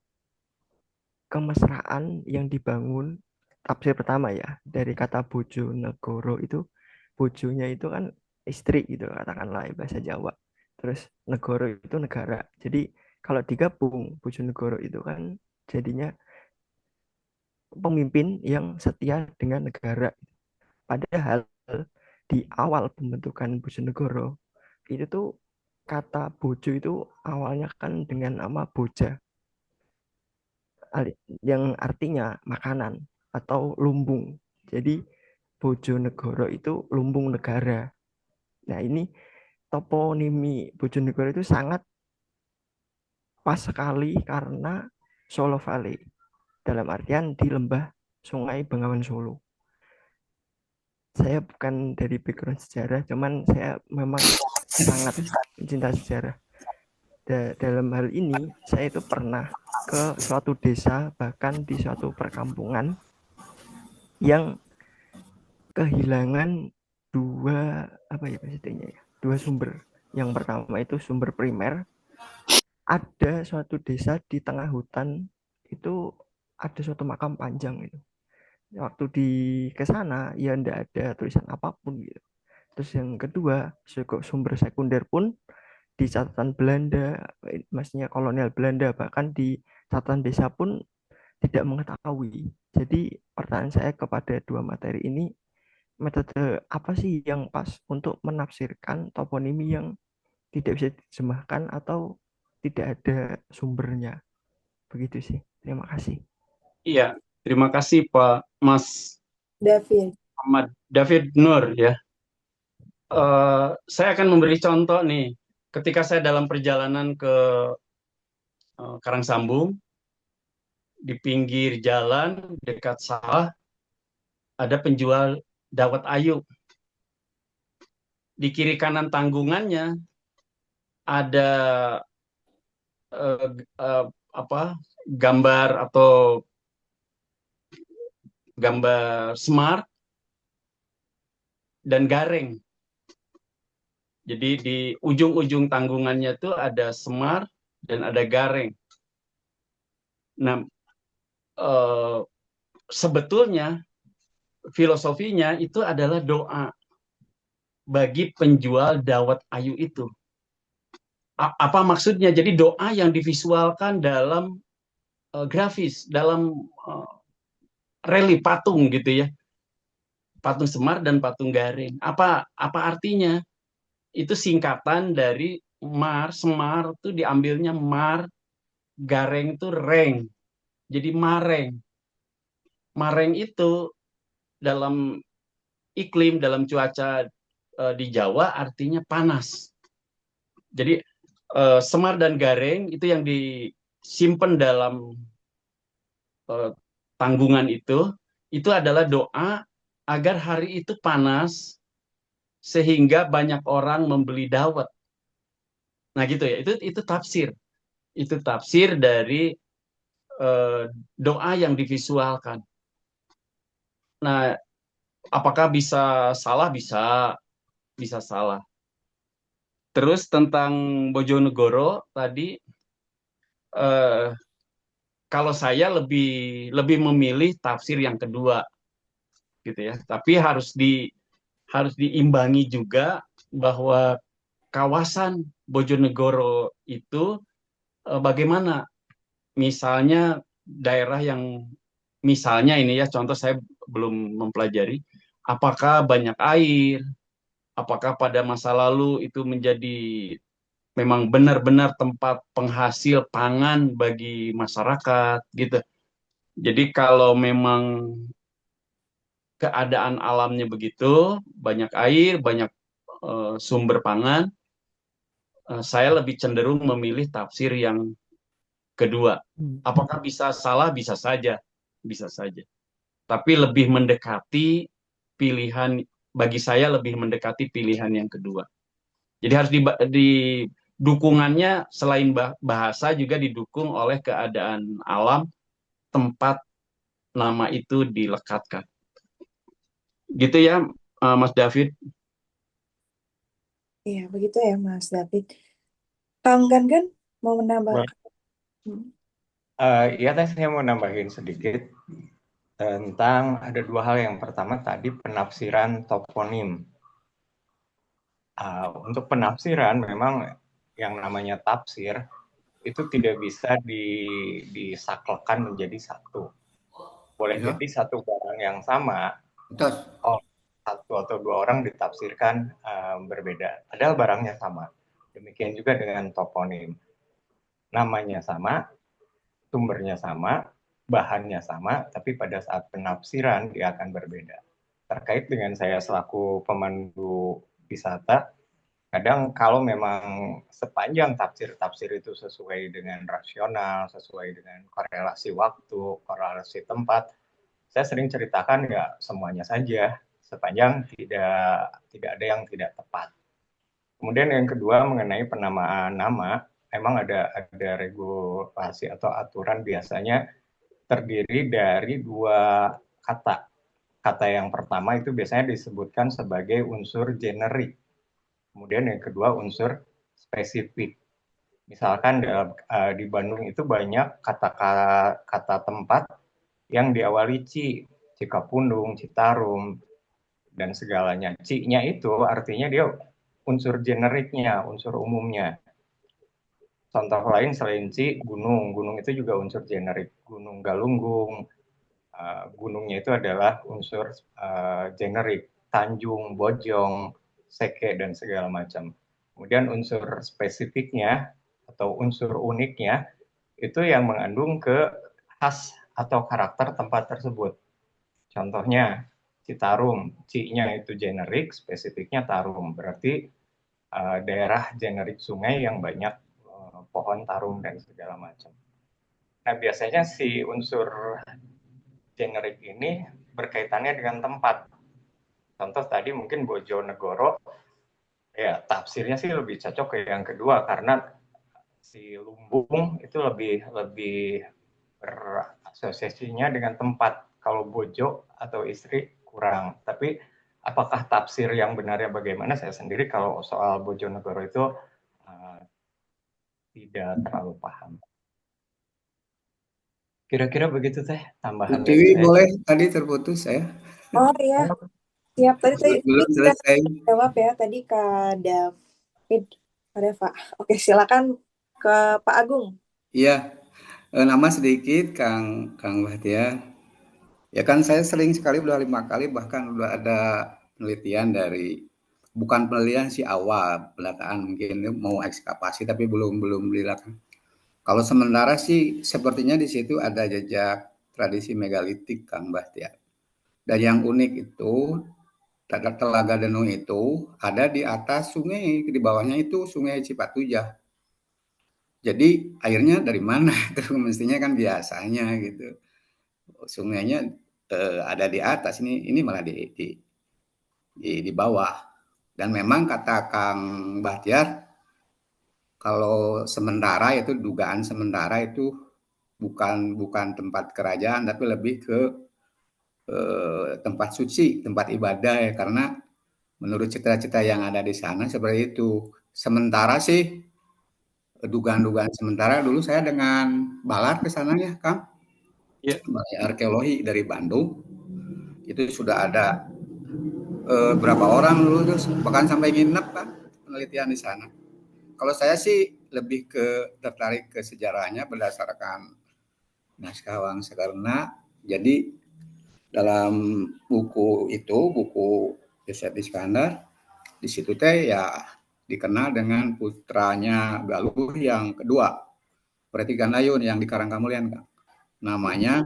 kemesraan yang dibangun, tafsir pertama ya, dari kata bojo negoro itu, bojonya itu kan istri gitu katakanlah bahasa Jawa, terus negoro itu negara, jadi kalau digabung bojo negoro itu kan jadinya pemimpin yang setia dengan negara. Padahal di awal pembentukan Bojonegoro itu tuh kata bojo itu awalnya kan dengan nama boja, yang artinya makanan atau lumbung. Jadi Bojonegoro itu lumbung negara. Nah, ini toponimi Bojonegoro itu sangat pas sekali karena Solo Valley. Dalam artian di lembah Sungai Bengawan Solo. Saya bukan dari background sejarah, cuman saya memang sangat mencinta sejarah. Dalam hal ini, saya itu pernah ke suatu desa, bahkan di suatu perkampungan yang kehilangan dua apa ya maksudnya ya, dua sumber. Yang pertama itu sumber primer. Ada suatu desa di tengah hutan itu ada suatu makam panjang itu. Waktu di kesana ya ndak ada tulisan apapun gitu. Terus yang kedua, sumber sekunder pun di catatan Belanda, maksudnya kolonial Belanda, bahkan di catatan desa pun tidak mengetahui. Jadi pertanyaan saya kepada dua materi ini, metode apa sih yang pas untuk menafsirkan toponimi yang tidak bisa diterjemahkan atau tidak ada sumbernya? Begitu sih. Terima kasih. Iya, terima kasih Pak Mas David. Ahmad David Nur ya. Saya akan memberi contoh nih. Ketika saya dalam perjalanan ke Karangsambung, di pinggir jalan dekat sawah ada penjual dawet ayu. Di kiri kanan tanggungannya ada apa gambar atau gambar semar dan gareng. Jadi di ujung-ujung tanggungannya itu ada semar dan ada gareng. Nah, sebetulnya filosofinya itu adalah doa bagi penjual dawet ayu itu. Apa maksudnya? Jadi doa yang divisualkan dalam grafis, dalam relief patung gitu ya. Patung semar dan patung gareng. Apa artinya? Itu singkatan dari mar, semar itu diambilnya mar, gareng itu reng. Jadi mareng. Mareng itu dalam iklim, dalam cuaca di Jawa artinya panas. Jadi semar dan gareng itu yang disimpan dalam tanggungan itu adalah doa agar hari itu panas sehingga banyak orang membeli dawet. Nah gitu ya, itu tafsir. Itu tafsir dari doa yang divisualkan. Nah, apakah bisa salah? Bisa salah. Terus tentang Bojonegoro tadi, kalau saya lebih memilih tafsir yang kedua, gitu ya. Tapi harus diimbangi juga bahwa kawasan Bojonegoro itu bagaimana? Misalnya daerah yang misalnya ini ya contoh saya belum mempelajari apakah banyak air, apakah pada masa lalu itu menjadi memang benar-benar tempat penghasil pangan bagi masyarakat gitu. Jadi kalau memang keadaan alamnya begitu, banyak air, banyak sumber pangan, saya lebih cenderung memilih tafsir yang kedua. Apakah bisa salah? Bisa saja. Bisa saja. Tapi lebih mendekati pilihan, bagi saya lebih mendekati pilihan yang kedua. Jadi harus di dukungannya selain bahasa juga didukung oleh keadaan alam tempat nama itu dilekatkan. Gitu ya, Mas David. Iya, begitu ya Mas David. Kang kan mau menambahkan? Iya, saya mau nambahin sedikit tentang ada dua hal. Yang pertama tadi penafsiran toponim. Untuk penafsiran memang yang namanya tafsir itu tidak bisa disaklekan menjadi satu. Boleh jadi satu barang yang sama, satu atau dua orang ditafsirkan berbeda, padahal barangnya sama. Demikian juga dengan toponim. Namanya sama, sumbernya sama, bahannya sama, tapi pada saat penafsiran dia akan berbeda. Terkait dengan saya selaku pemandu wisata, kadang kalau memang sepanjang tafsir-tafsir itu sesuai dengan rasional, sesuai dengan korelasi waktu, korelasi tempat, saya sering ceritakan ya semuanya saja, sepanjang tidak ada yang tidak tepat. Kemudian yang kedua mengenai penamaan nama, memang ada regulasi atau aturan biasanya terdiri dari dua kata. Kata yang pertama itu biasanya disebutkan sebagai unsur generik. Kemudian yang kedua unsur spesifik. Misalkan di Bandung itu banyak kata tempat yang diawali Ci, Cikapundung, Citarum, dan segalanya. Ci-nya itu artinya dia unsur generiknya, unsur umumnya. Contoh lain selain Ci, gunung. Gunung itu juga unsur generik. Gunung Galunggung, gunungnya itu adalah unsur generik. Tanjung, Bojong, Seke, dan segala macam. Kemudian unsur spesifiknya atau unsur uniknya itu yang mengandung ke khas atau karakter tempat tersebut. Contohnya Citarum, C-nya itu generik, spesifiknya tarum. Berarti daerah generik sungai yang banyak pohon tarum dan segala macam. Nah, biasanya si unsur generik ini berkaitannya dengan tempat. Contoh tadi mungkin Bojonegoro, ya tafsirnya sih lebih cocok ke yang kedua karena si lumbung itu lebih berasosiasinya dengan tempat. Kalau bojo atau istri kurang. Tapi apakah tafsir yang benarnya bagaimana? Saya sendiri kalau soal Bojonegoro itu tidak terlalu paham. Kira-kira begitu teh tambahan dari saya. Boleh tadi terputus saya. Oh iya, siap. Tadi Belum bisa selesai. jawab ya tadi Kak David, Kak Deva. Oke, silakan ke Pak Agung. Iya, nama sedikit Kang Bahtiar. Ya kan saya sering sekali, udah 5 kali, bahkan udah ada penelitian dari, bukan penelitian sih awal, pendataan mungkin mau ekskavasi tapi belum dilakukan. Kalau sementara sih sepertinya di situ ada jejak tradisi megalitik Kang Bahtiar. Dan yang unik itu Telaga Denung itu ada di atas sungai, di bawahnya itu Sungai Cipatujah. Jadi airnya dari mana? Terus mestinya kan biasanya gitu. Sungainya ada di atas, ini malah di bawah. Dan memang kata Kang Bahtiar, kalau sementara itu dugaan sementara itu bukan tempat kerajaan tapi lebih ke tempat suci, tempat ibadah ya, karena menurut cita-cita yang ada di sana seperti itu. Sementara sih dugaan-dugaan sementara dulu saya dengan Balar ke sana ya, Kang. Iya. Balai Arkeologi dari Bandung. Itu sudah ada berapa orang dulu terus bahkan sampai nginep kan penelitian di sana. Kalau saya sih lebih tertarik ke sejarahnya berdasarkan naskah Wangsa Karna. Jadi dalam buku Yosef Iskandar, di situ teh ya dikenal dengan putranya Galuh yang kedua, berarti Gandayun yang di Karangkamulian, Kang. Namanya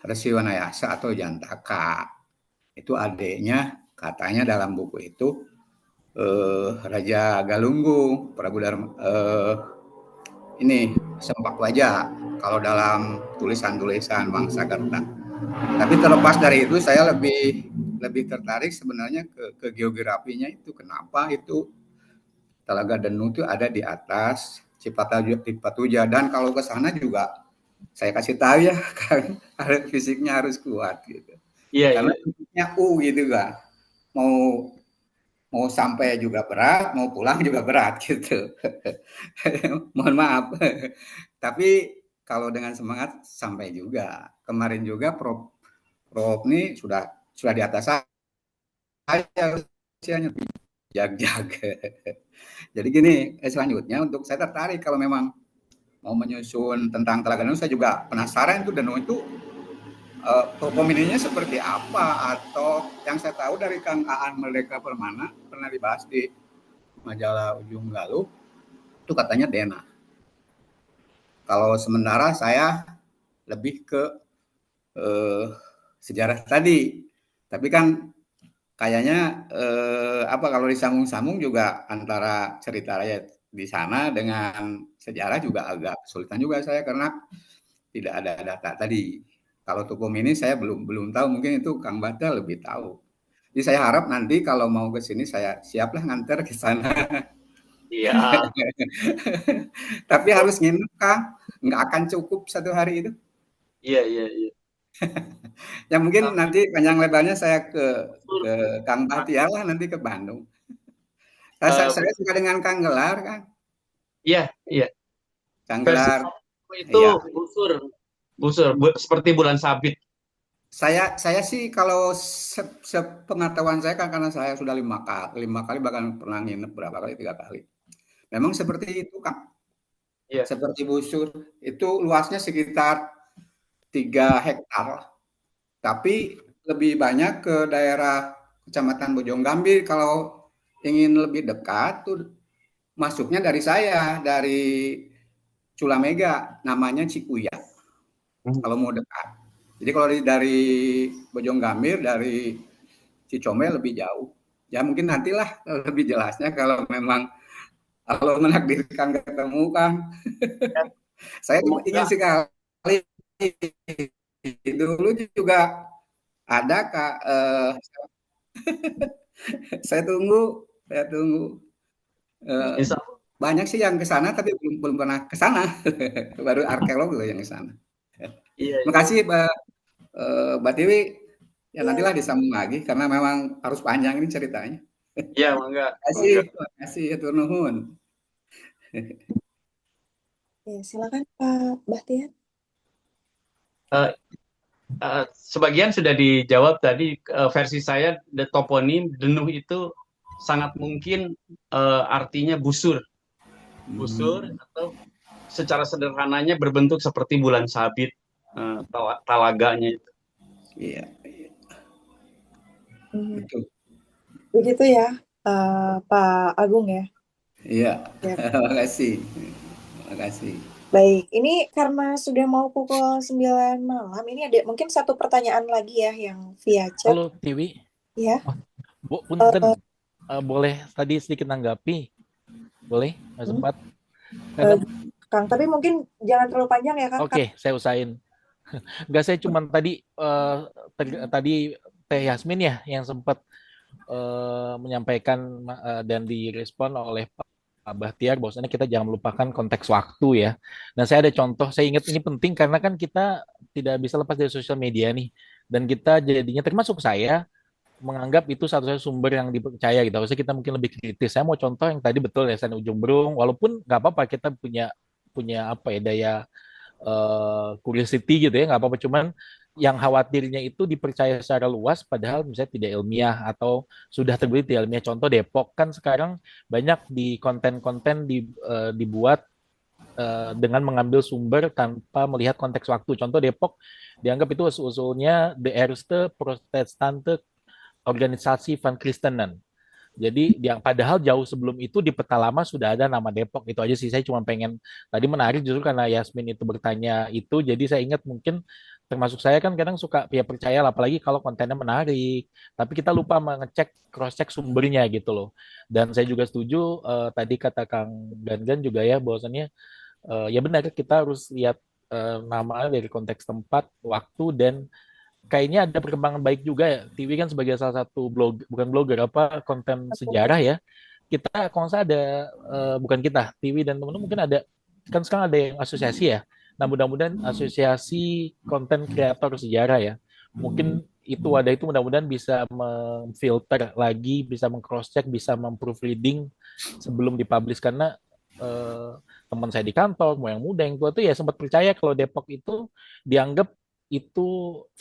Resi Wanayasa atau Jantaka. Itu adiknya, katanya dalam buku itu Raja Galunggung, Prabu Dharma, ini Sempak Wajah kalau dalam tulisan-tulisan Wangsa Kerta. Tapi terlepas dari itu saya lebih tertarik sebenarnya ke geografinya itu, kenapa itu Telaga Denung itu ada di atas Cipatujah, dan kalau ke sana juga saya kasih tahu ya kan fisiknya harus kuat gitu. Iya, Karena fisiknya gitu kan. Mau sampai juga berat, mau pulang juga berat gitu. Mohon maaf. Tapi kalau dengan semangat sampai juga. Kemarin juga Prof ini sudah di atas saya usianya jag-jag. Jadi gini, selanjutnya untuk saya tertarik kalau memang mau menyusun tentang Telaga Denung, saya juga penasaran itu Denung itu toponominya seperti apa, atau yang saya tahu dari Kang Aan Merdeka Permana pernah dibahas di majalah Ujung Galuh itu katanya denah. Kalau sementara saya lebih ke eh, sejarah tadi. Tapi kan kayaknya apa kalau disambung-sambung juga antara cerita rakyat di sana dengan sejarah juga agak kesulitan juga saya karena tidak ada data tadi. Kalau Tukum ini saya belum belum tahu, mungkin itu Kang Bata lebih tahu. Jadi saya harap nanti kalau mau ke sini saya siaplah nganter ke sana. Iya. Tapi harus nginep Kang, nggak akan cukup 1 hari itu. Iya, iya, iya. Ya mungkin Tapi nanti panjang lebarnya saya Busur, ke Kang Bahtiar lah nanti ke Bandung. Saya suka dengan Kang Gelar kan, iya, iya. Kang Versi Gelar. aku itu Iya, busur, busur, seperti bulan sabit. saya sih kalau sepengetahuan saya kan karena saya sudah 5 kali bahkan pernah nginep berapa kali 3 kali. Memang seperti itu Kang, Iya. seperti busur itu luasnya sekitar 3 hektar, tapi lebih banyak ke daerah Kecamatan Bojonggambir. Kalau ingin lebih dekat tuh masuknya dari saya, dari Culamega, namanya Cikuyang, kalau mau dekat. Jadi kalau dari Bojonggambir, dari Cicomel lebih jauh. Ya mungkin nantilah lebih jelasnya kalau memang kalau menakdirkan ketemu Kang. Ya, Saya semoga. ingin sekali dulu juga ada Kak. Saya tunggu. Eh, Insya Allah. banyak sih yang ke sana tapi belum belum pernah ke sana. Baru arkeolog loh yang ke sana. Iya, iya. Makasih Mbak Tiwi. Ya Ya, nantilah disambung lagi karena memang harus panjang ini ceritanya. Iya, mangga, Makasih, mangga. makasih ya Nuhun. ya silakan Pak Bahtiar. Eh, Sebagian sudah dijawab tadi. Versi saya, the toponim Denuh itu sangat mungkin artinya busur, busur atau secara sederhananya berbentuk seperti bulan sabit, talaganya itu. Iya, Hmm, betul. begitu ya, Pak Agung ya. Iya, Ya, makasih. Makasih. baik. Ini karena sudah mau pukul 9 malam, ini ada mungkin satu pertanyaan lagi ya yang via chat. Halo Tiwi, Ya, Bu, Eh, punten, boleh tadi sedikit nanggapi? Boleh? Nggak hmm, sempat? eh, Karena, Kang, tapi mungkin jangan terlalu panjang ya Kang. oke, saya usahain. Nggak, saya cuma tadi, tadi Teh Yasmin ya yang sempat menyampaikan dan direspon oleh Pak Bahtiar bahwasanya kita jangan melupakan konteks waktu ya. Dan saya ada contoh, saya ingat ini penting karena kan kita tidak bisa lepas dari sosial media nih. Dan kita jadinya termasuk saya menganggap itu satu-satunya sumber yang dipercaya gitu. Harusnya kita mungkin lebih kritis. Saya mau contoh yang tadi betul ya, San Ujung Berung. Walaupun nggak apa-apa kita punya punya apa ya daya curiosity gitu ya, nggak apa-apa. Cuman yang khawatirnya itu dipercaya secara luas padahal misalnya tidak ilmiah atau sudah terbukti tidak ilmiah. Contoh Depok kan sekarang banyak di konten-konten dibuat dengan mengambil sumber tanpa melihat konteks waktu. Contoh Depok dianggap itu usul-usulnya the erste Protestante organisasi Van Christenen. Jadi yang padahal jauh sebelum itu di peta lama sudah ada nama Depok. Itu aja sih, saya cuma pengen tadi menarik justru karena Yasmin itu bertanya itu, jadi saya ingat mungkin termasuk saya kan kadang suka ya percaya lah, apalagi kalau kontennya menarik. Tapi kita lupa mengecek cross check sumbernya gitu loh. Dan saya juga setuju tadi kata Kang Gangan juga ya bahwasannya ya benar kita harus lihat nama dari konteks tempat, waktu dan kayaknya ada perkembangan baik juga ya. TV kan sebagai salah satu blog, bukan blogger apa konten sejarah ya. Kita kalau nggak salah ada bukan kita, TV dan teman-teman mungkin ada kan sekarang ada yang asosiasi ya. Nah mudah-mudahan asosiasi konten kreator sejarah ya. Mungkin itu ada itu mudah-mudahan bisa memfilter lagi, bisa mengcross check, bisa memproofreading sebelum dipublish karena eh, teman saya di kantor, mau yang muda yang tua tuh ya sempat percaya kalau Depok itu dianggap itu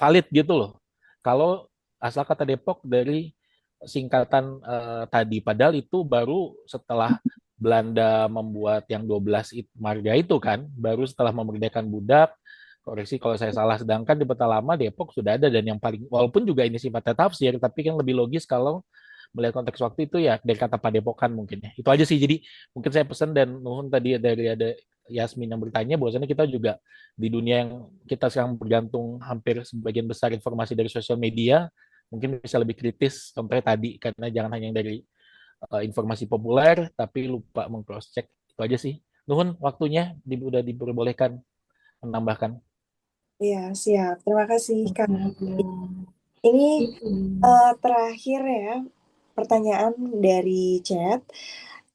valid gitu loh. Kalau asal kata Depok dari singkatan tadi, padahal itu baru setelah Belanda membuat yang 12 marga itu kan, baru setelah memerdekakan budak, koreksi kalau saya salah, sedangkan di peta lama Depok sudah ada dan yang paling, walaupun juga ini sifatnya tafsir, tapi kan lebih logis kalau melihat konteks waktu itu ya dari kata padepokan mungkin ya. Itu aja sih. Jadi mungkin saya pesan dan nuhun tadi dari ada Yasmin yang bertanya bahwasanya kita juga di dunia yang kita sekarang bergantung hampir sebagian besar informasi dari sosial media, mungkin bisa lebih kritis contohnya tadi karena jangan hanya yang dari informasi populer tapi lupa meng-cross check. Itu aja sih. Nuhun waktunya udah diperbolehkan menambahkan. Iya, siap. Terima kasih, Kak. Ini terakhir ya, pertanyaan dari chat.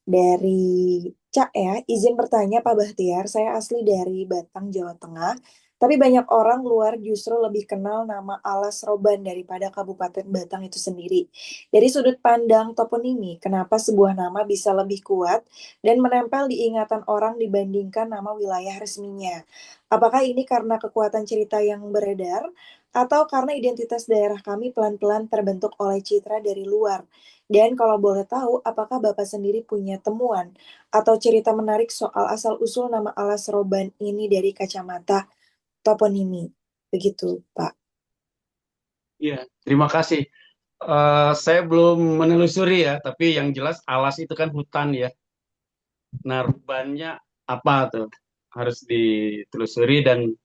Dari Cak ya, izin bertanya Pak Bahtiar, saya asli dari Batang, Jawa Tengah. Tapi banyak orang luar justru lebih kenal nama Alas Roban daripada Kabupaten Batang itu sendiri. Dari sudut pandang toponimi, kenapa sebuah nama bisa lebih kuat dan menempel di ingatan orang dibandingkan nama wilayah resminya? Apakah ini karena kekuatan cerita yang beredar, atau karena identitas daerah kami pelan-pelan terbentuk oleh citra dari luar? Dan kalau boleh tahu, apakah Bapak sendiri punya temuan atau cerita menarik soal asal-usul nama Alas Roban ini dari kacamata toponimi? Begitu, Pak. Iya, terima kasih. Saya belum menelusuri ya, tapi yang jelas alas itu kan hutan ya. Nah, rubannya apa tuh? Harus ditelusuri dan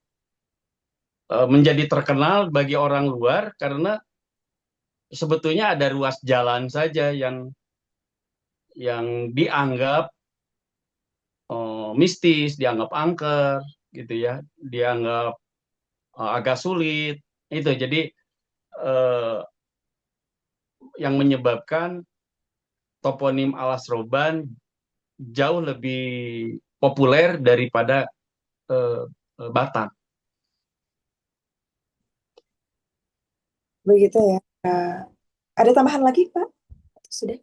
menjadi terkenal bagi orang luar karena sebetulnya ada ruas jalan saja yang dianggap mistis, dianggap angker, gitu ya, dianggap agak sulit. Itu jadi eh, yang menyebabkan toponim Alas Roban jauh lebih populer daripada eh, Batak. Begitu ya. Ada tambahan lagi, Pak? Sudah.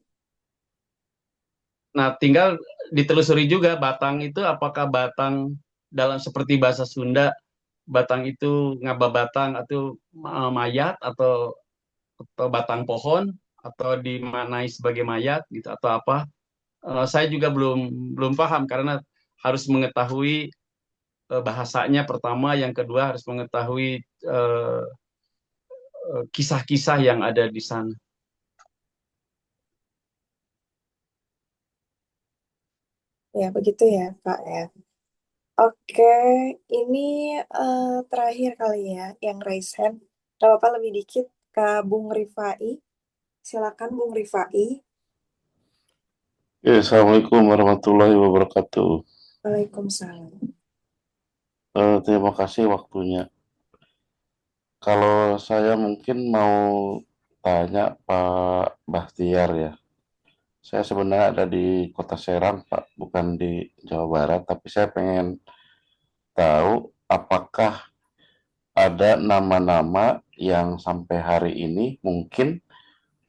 Nah, tinggal ditelusuri juga Batang itu apakah Batang dalam seperti bahasa Sunda, Batang itu ngaba Batang atau mayat atau batang pohon atau dimaknai sebagai mayat gitu atau apa? Saya juga belum belum paham karena harus mengetahui bahasanya pertama, yang kedua harus mengetahui kisah-kisah yang ada di sana. Ya, begitu ya, Pak ya. Oke, ini terakhir kali ya yang raise hand. Gak apa-apa lebih dikit ke Bung Rifai. Silakan Bung Rifai. Ya, Assalamualaikum warahmatullahi wabarakatuh. Waalaikumsalam. Terima kasih waktunya. Kalau saya mungkin mau tanya Pak Bahtiar ya. Saya sebenarnya ada di Kota Serang, Pak, bukan di Jawa Barat, tapi saya pengen tahu apakah ada nama-nama yang sampai hari ini mungkin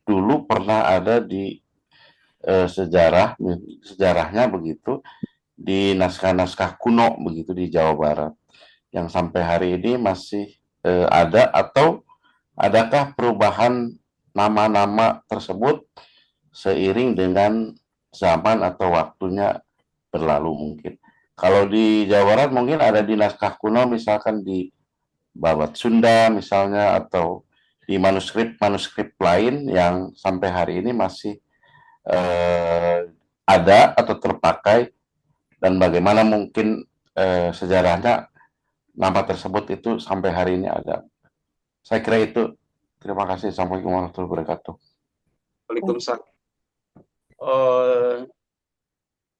dulu pernah ada di sejarahnya begitu di naskah-naskah kuno begitu di Jawa Barat yang sampai hari ini masih ada, atau adakah perubahan nama-nama tersebut seiring dengan zaman atau waktunya berlalu mungkin. Kalau di Jawa Barat mungkin ada di naskah kuno misalkan di Babat Sunda misalnya, atau di manuskrip-manuskrip lain yang sampai hari ini masih ada atau terpakai, dan bagaimana mungkin sejarahnya nama tersebut itu sampai hari ini ada. Saya kira itu. Terima kasih. Assalamualaikum warahmatullahi wabarakatuh. Waalaikumsalam.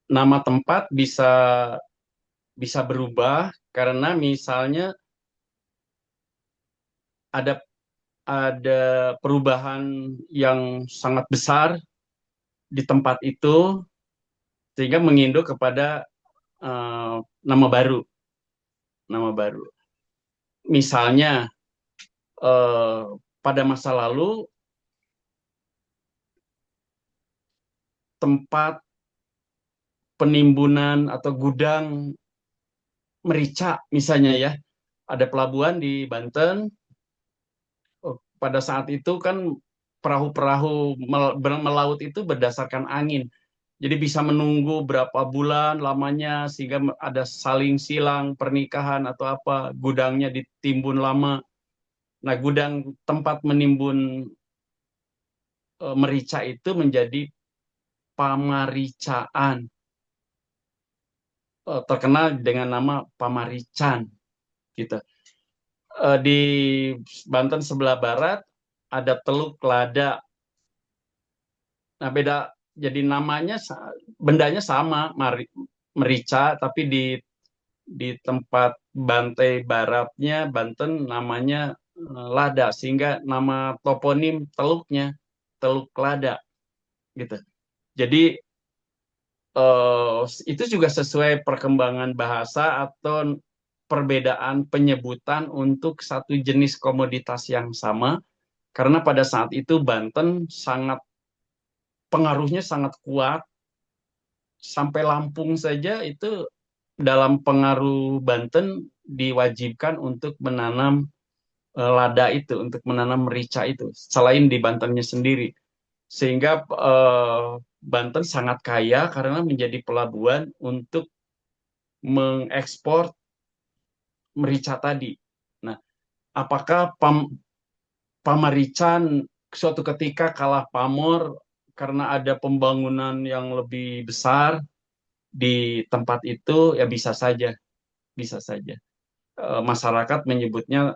Nama tempat bisa berubah karena misalnya ada perubahan yang sangat besar di tempat itu sehingga menginduk kepada nama baru. Misalnya pada masa lalu tempat penimbunan atau gudang merica misalnya ya, ada pelabuhan di Banten. Pada saat itu kan perahu-perahu melaut itu berdasarkan angin. Jadi bisa menunggu berapa bulan lamanya sehingga ada saling silang pernikahan atau apa, gudangnya ditimbun lama. Nah, gudang tempat menimbun merica itu menjadi pamaricaan, terkenal dengan nama pamarican gitu. Di Banten sebelah barat ada Teluk Lada. Nah, beda, jadi namanya bendanya sama, merica, tapi di tempat Bantai baratnya Banten namanya Lada, sehingga nama toponim teluknya Teluk Lada gitu. Jadi itu juga sesuai perkembangan bahasa atau perbedaan penyebutan untuk satu jenis komoditas yang sama, karena pada saat itu Banten pengaruhnya sangat kuat, sampai Lampung saja itu dalam pengaruh Banten diwajibkan untuk menanam lada itu, untuk menanam merica itu, selain di Bantennya sendiri. Sehingga Banten sangat kaya karena menjadi pelabuhan untuk mengekspor merica tadi. Nah, apakah Pamarican suatu ketika kalah pamor karena ada pembangunan yang lebih besar di tempat itu? Ya bisa saja, bisa saja. Masyarakat menyebutnya,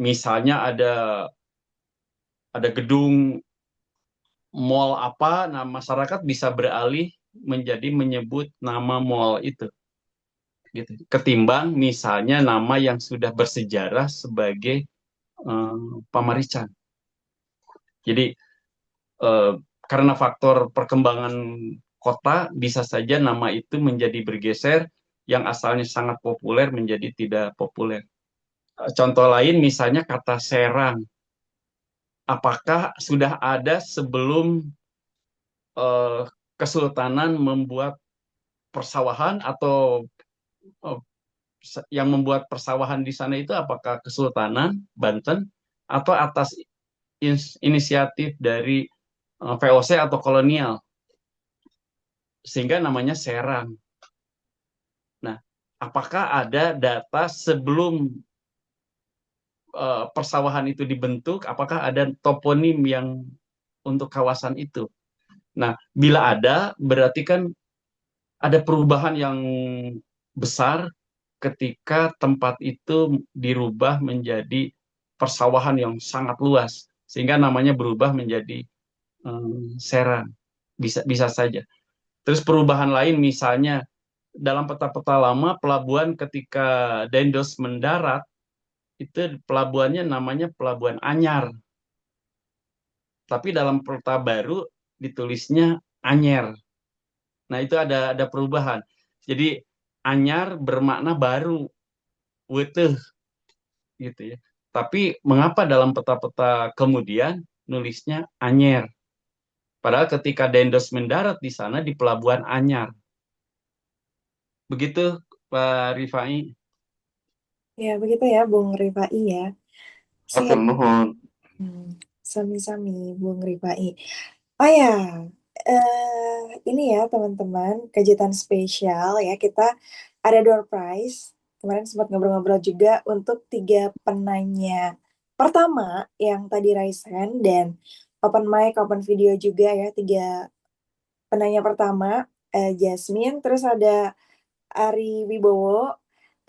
misalnya ada gedung mall apa, nah masyarakat bisa beralih menjadi menyebut nama mall itu, gitu. Ketimbang misalnya nama yang sudah bersejarah sebagai Pamarican. Jadi karena faktor perkembangan kota, bisa saja nama itu menjadi bergeser, yang asalnya sangat populer menjadi tidak populer. Contoh lain misalnya kata Serang. Apakah sudah ada sebelum Kesultanan membuat persawahan, atau eh, yang membuat persawahan di sana itu apakah Kesultanan Banten atau atas inisiatif dari VOC atau kolonial, sehingga namanya Serang. Nah, apakah ada data sebelum persawahan itu dibentuk, apakah ada toponim yang untuk kawasan itu? Nah, bila ada, berarti kan ada perubahan yang besar ketika tempat itu dirubah menjadi persawahan yang sangat luas, sehingga namanya berubah menjadi Serang. Bisa bisa saja. Terus perubahan lain misalnya dalam peta-peta lama, pelabuhan ketika Daendos mendarat itu pelabuhannya namanya Pelabuhan Anyar. Tapi dalam peta baru ditulisnya Anyer. Nah, itu ada perubahan. Jadi Anyar bermakna baru, weteh gitu ya. Tapi mengapa dalam peta-peta kemudian nulisnya Anyer? Padahal ketika Daendos mendarat di sana di Pelabuhan Anyar. Begitu, Pak Rifai. Ya, begitu ya, Bung Rifai ya. Atur Siap. nuhun. Sami-sami, Bung Rifai. Oh ya, ini ya teman-teman, kejutan spesial ya. Kita ada door prize. Kemarin sempat ngobrol-ngobrol juga untuk 3 penanya. Pertama, yang tadi Raisen dan open mic, open video juga ya. 3 penanya pertama, Jasmine. Terus ada Ari Wibowo.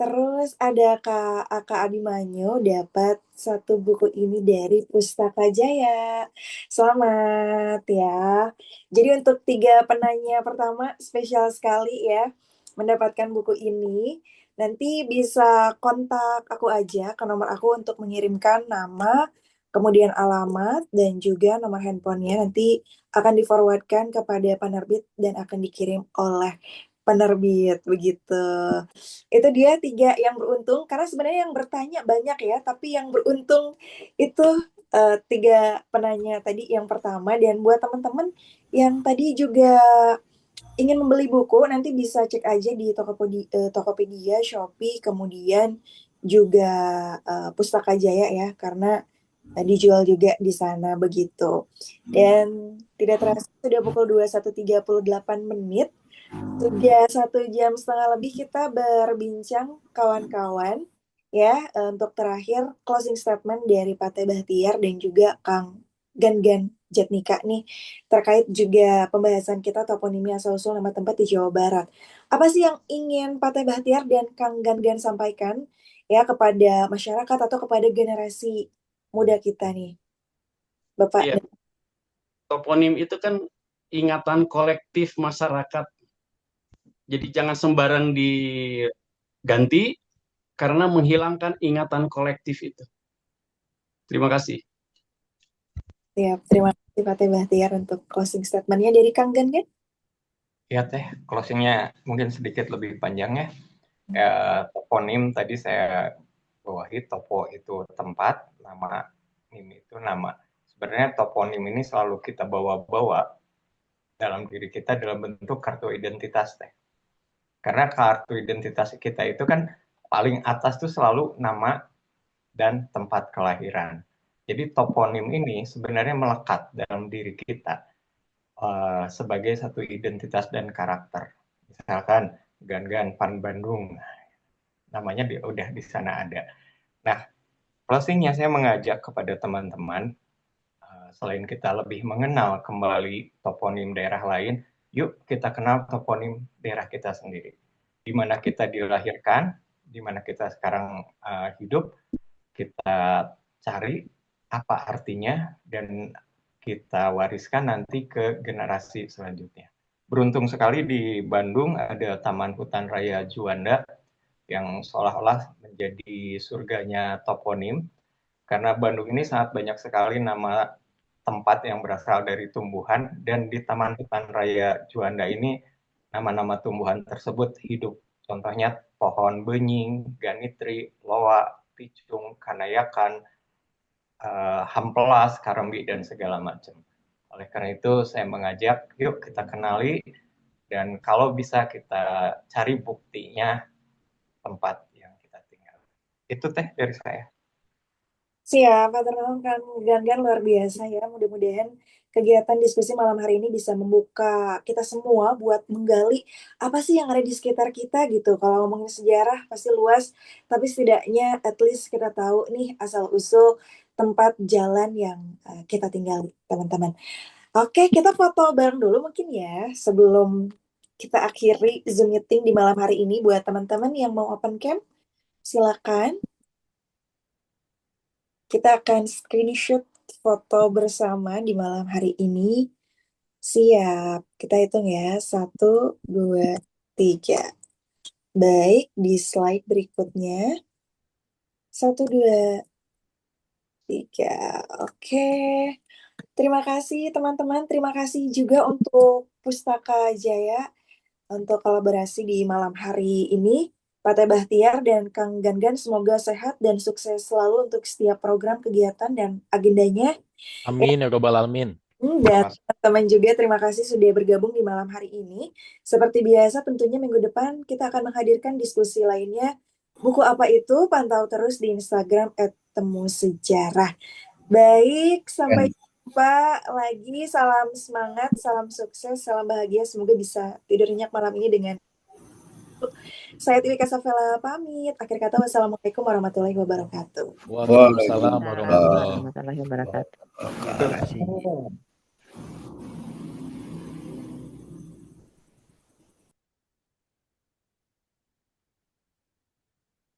Terus ada Kak Aka Abimanyu dapat 1 buku ini dari Pustaka Jaya. Selamat ya. Jadi untuk 3 penanya pertama spesial sekali ya mendapatkan buku ini. Nanti bisa kontak aku aja ke nomor aku untuk mengirimkan nama, kemudian alamat, dan juga nomor handphonenya. Nanti akan di-forwardkan kepada penerbit dan akan dikirim oleh penerbit begitu. Itu dia 3 yang beruntung, karena sebenarnya yang bertanya banyak ya, tapi yang beruntung itu 3 penanya tadi yang pertama. Dan buat teman-teman yang tadi juga ingin membeli buku, nanti bisa cek aja di Tokopedia, Shopee, kemudian juga Pustaka Jaya ya, karena dijual juga di sana begitu. Dan tidak terasa sudah pukul 21.38. Sudah 1 jam setengah lebih kita berbincang kawan-kawan ya. Untuk terakhir closing statement dari Pak Teh Bahtiar dan juga Kang Gan Jatnika nih, terkait juga pembahasan kita toponimi asal-usul nama tempat di Jawa Barat. Apa sih yang ingin Pak Teh Bahtiar dan Kang Gangan sampaikan ya kepada masyarakat atau kepada generasi muda kita nih, Bapak? Iya, toponim itu kan ingatan kolektif masyarakat. Jadi jangan sembarang diganti karena menghilangkan ingatan kolektif itu. Terima kasih. Siap, terima kasih Pak Teh Bahtiar untuk closing statement-nya dari Kang Gangan. Ya Teh, closingnya mungkin sedikit lebih panjang ya. Toponim tadi saya bawahi, topo itu tempat, nama nim itu nama. Sebenarnya toponim ini selalu kita bawa-bawa dalam diri kita dalam bentuk kartu identitas Teh. Karena kartu identitas kita itu kan paling atas tuh selalu nama dan tempat kelahiran. Jadi toponim ini sebenarnya melekat dalam diri kita sebagai satu identitas dan karakter. Misalkan Gangan Pan Bandung, namanya udah di sana ada. Nah, closingnya saya mengajak kepada teman-teman, selain kita lebih mengenal kembali toponim daerah lain, yuk kita kenal toponim daerah kita sendiri. Di mana kita dilahirkan, di mana kita sekarang hidup, kita cari apa artinya dan kita wariskan nanti ke generasi selanjutnya. Beruntung sekali di Bandung ada Taman Hutan Raya Juanda yang seolah-olah menjadi surganya toponim, karena Bandung ini sangat banyak sekali nama tempat yang berasal dari tumbuhan, dan di Taman Hutan Raya Juanda ini nama-nama tumbuhan tersebut hidup. Contohnya pohon benying, ganitri, loa, picung, kanayakan, hampelas, karambi, dan segala macam. Oleh karena itu saya mengajak, yuk kita kenali, dan kalau bisa kita cari buktinya tempat yang kita tinggal. Itu Teh dari saya. Siap, Kang Gangan luar biasa ya. Mudah-mudahan kegiatan diskusi malam hari ini bisa membuka kita semua buat menggali apa sih yang ada di sekitar kita gitu. Kalau ngomongin sejarah pasti luas, tapi setidaknya at least kita tahu nih asal-usul tempat jalan yang kita tinggali, teman-teman. Oke, kita foto bareng dulu mungkin ya sebelum kita akhiri Zoom meeting di malam hari ini. Buat teman-teman yang mau open cam, silakan. Kita akan screenshot foto bersama di malam hari ini. Siap, kita hitung ya. 1, 2, 3. Baik, di slide berikutnya. 1, 2, 3. Oke. Terima kasih teman-teman. Terima kasih juga untuk Pustaka Jaya untuk kolaborasi di malam hari ini. Pak Teh Bahtiar dan Kang Gangan semoga sehat dan sukses selalu untuk setiap program, kegiatan, dan agendanya. Amin ya robbal alamin. Dan teman-teman juga terima kasih sudah bergabung di malam hari ini. Seperti biasa tentunya minggu depan kita akan menghadirkan diskusi lainnya. Buku apa itu? Pantau terus di Instagram @temusejarah. Baik, sampai jumpa lagi. Salam semangat, salam sukses, salam bahagia. Semoga bisa tidur nyenyak malam ini dengan saya Tiwi Kasavela pamit. Akhir kata wassalamualaikum warahmatullahi wabarakatuh. Waalaikumsalam warahmatullahi Warahmatullahi wabarakatuh. Terima kasih.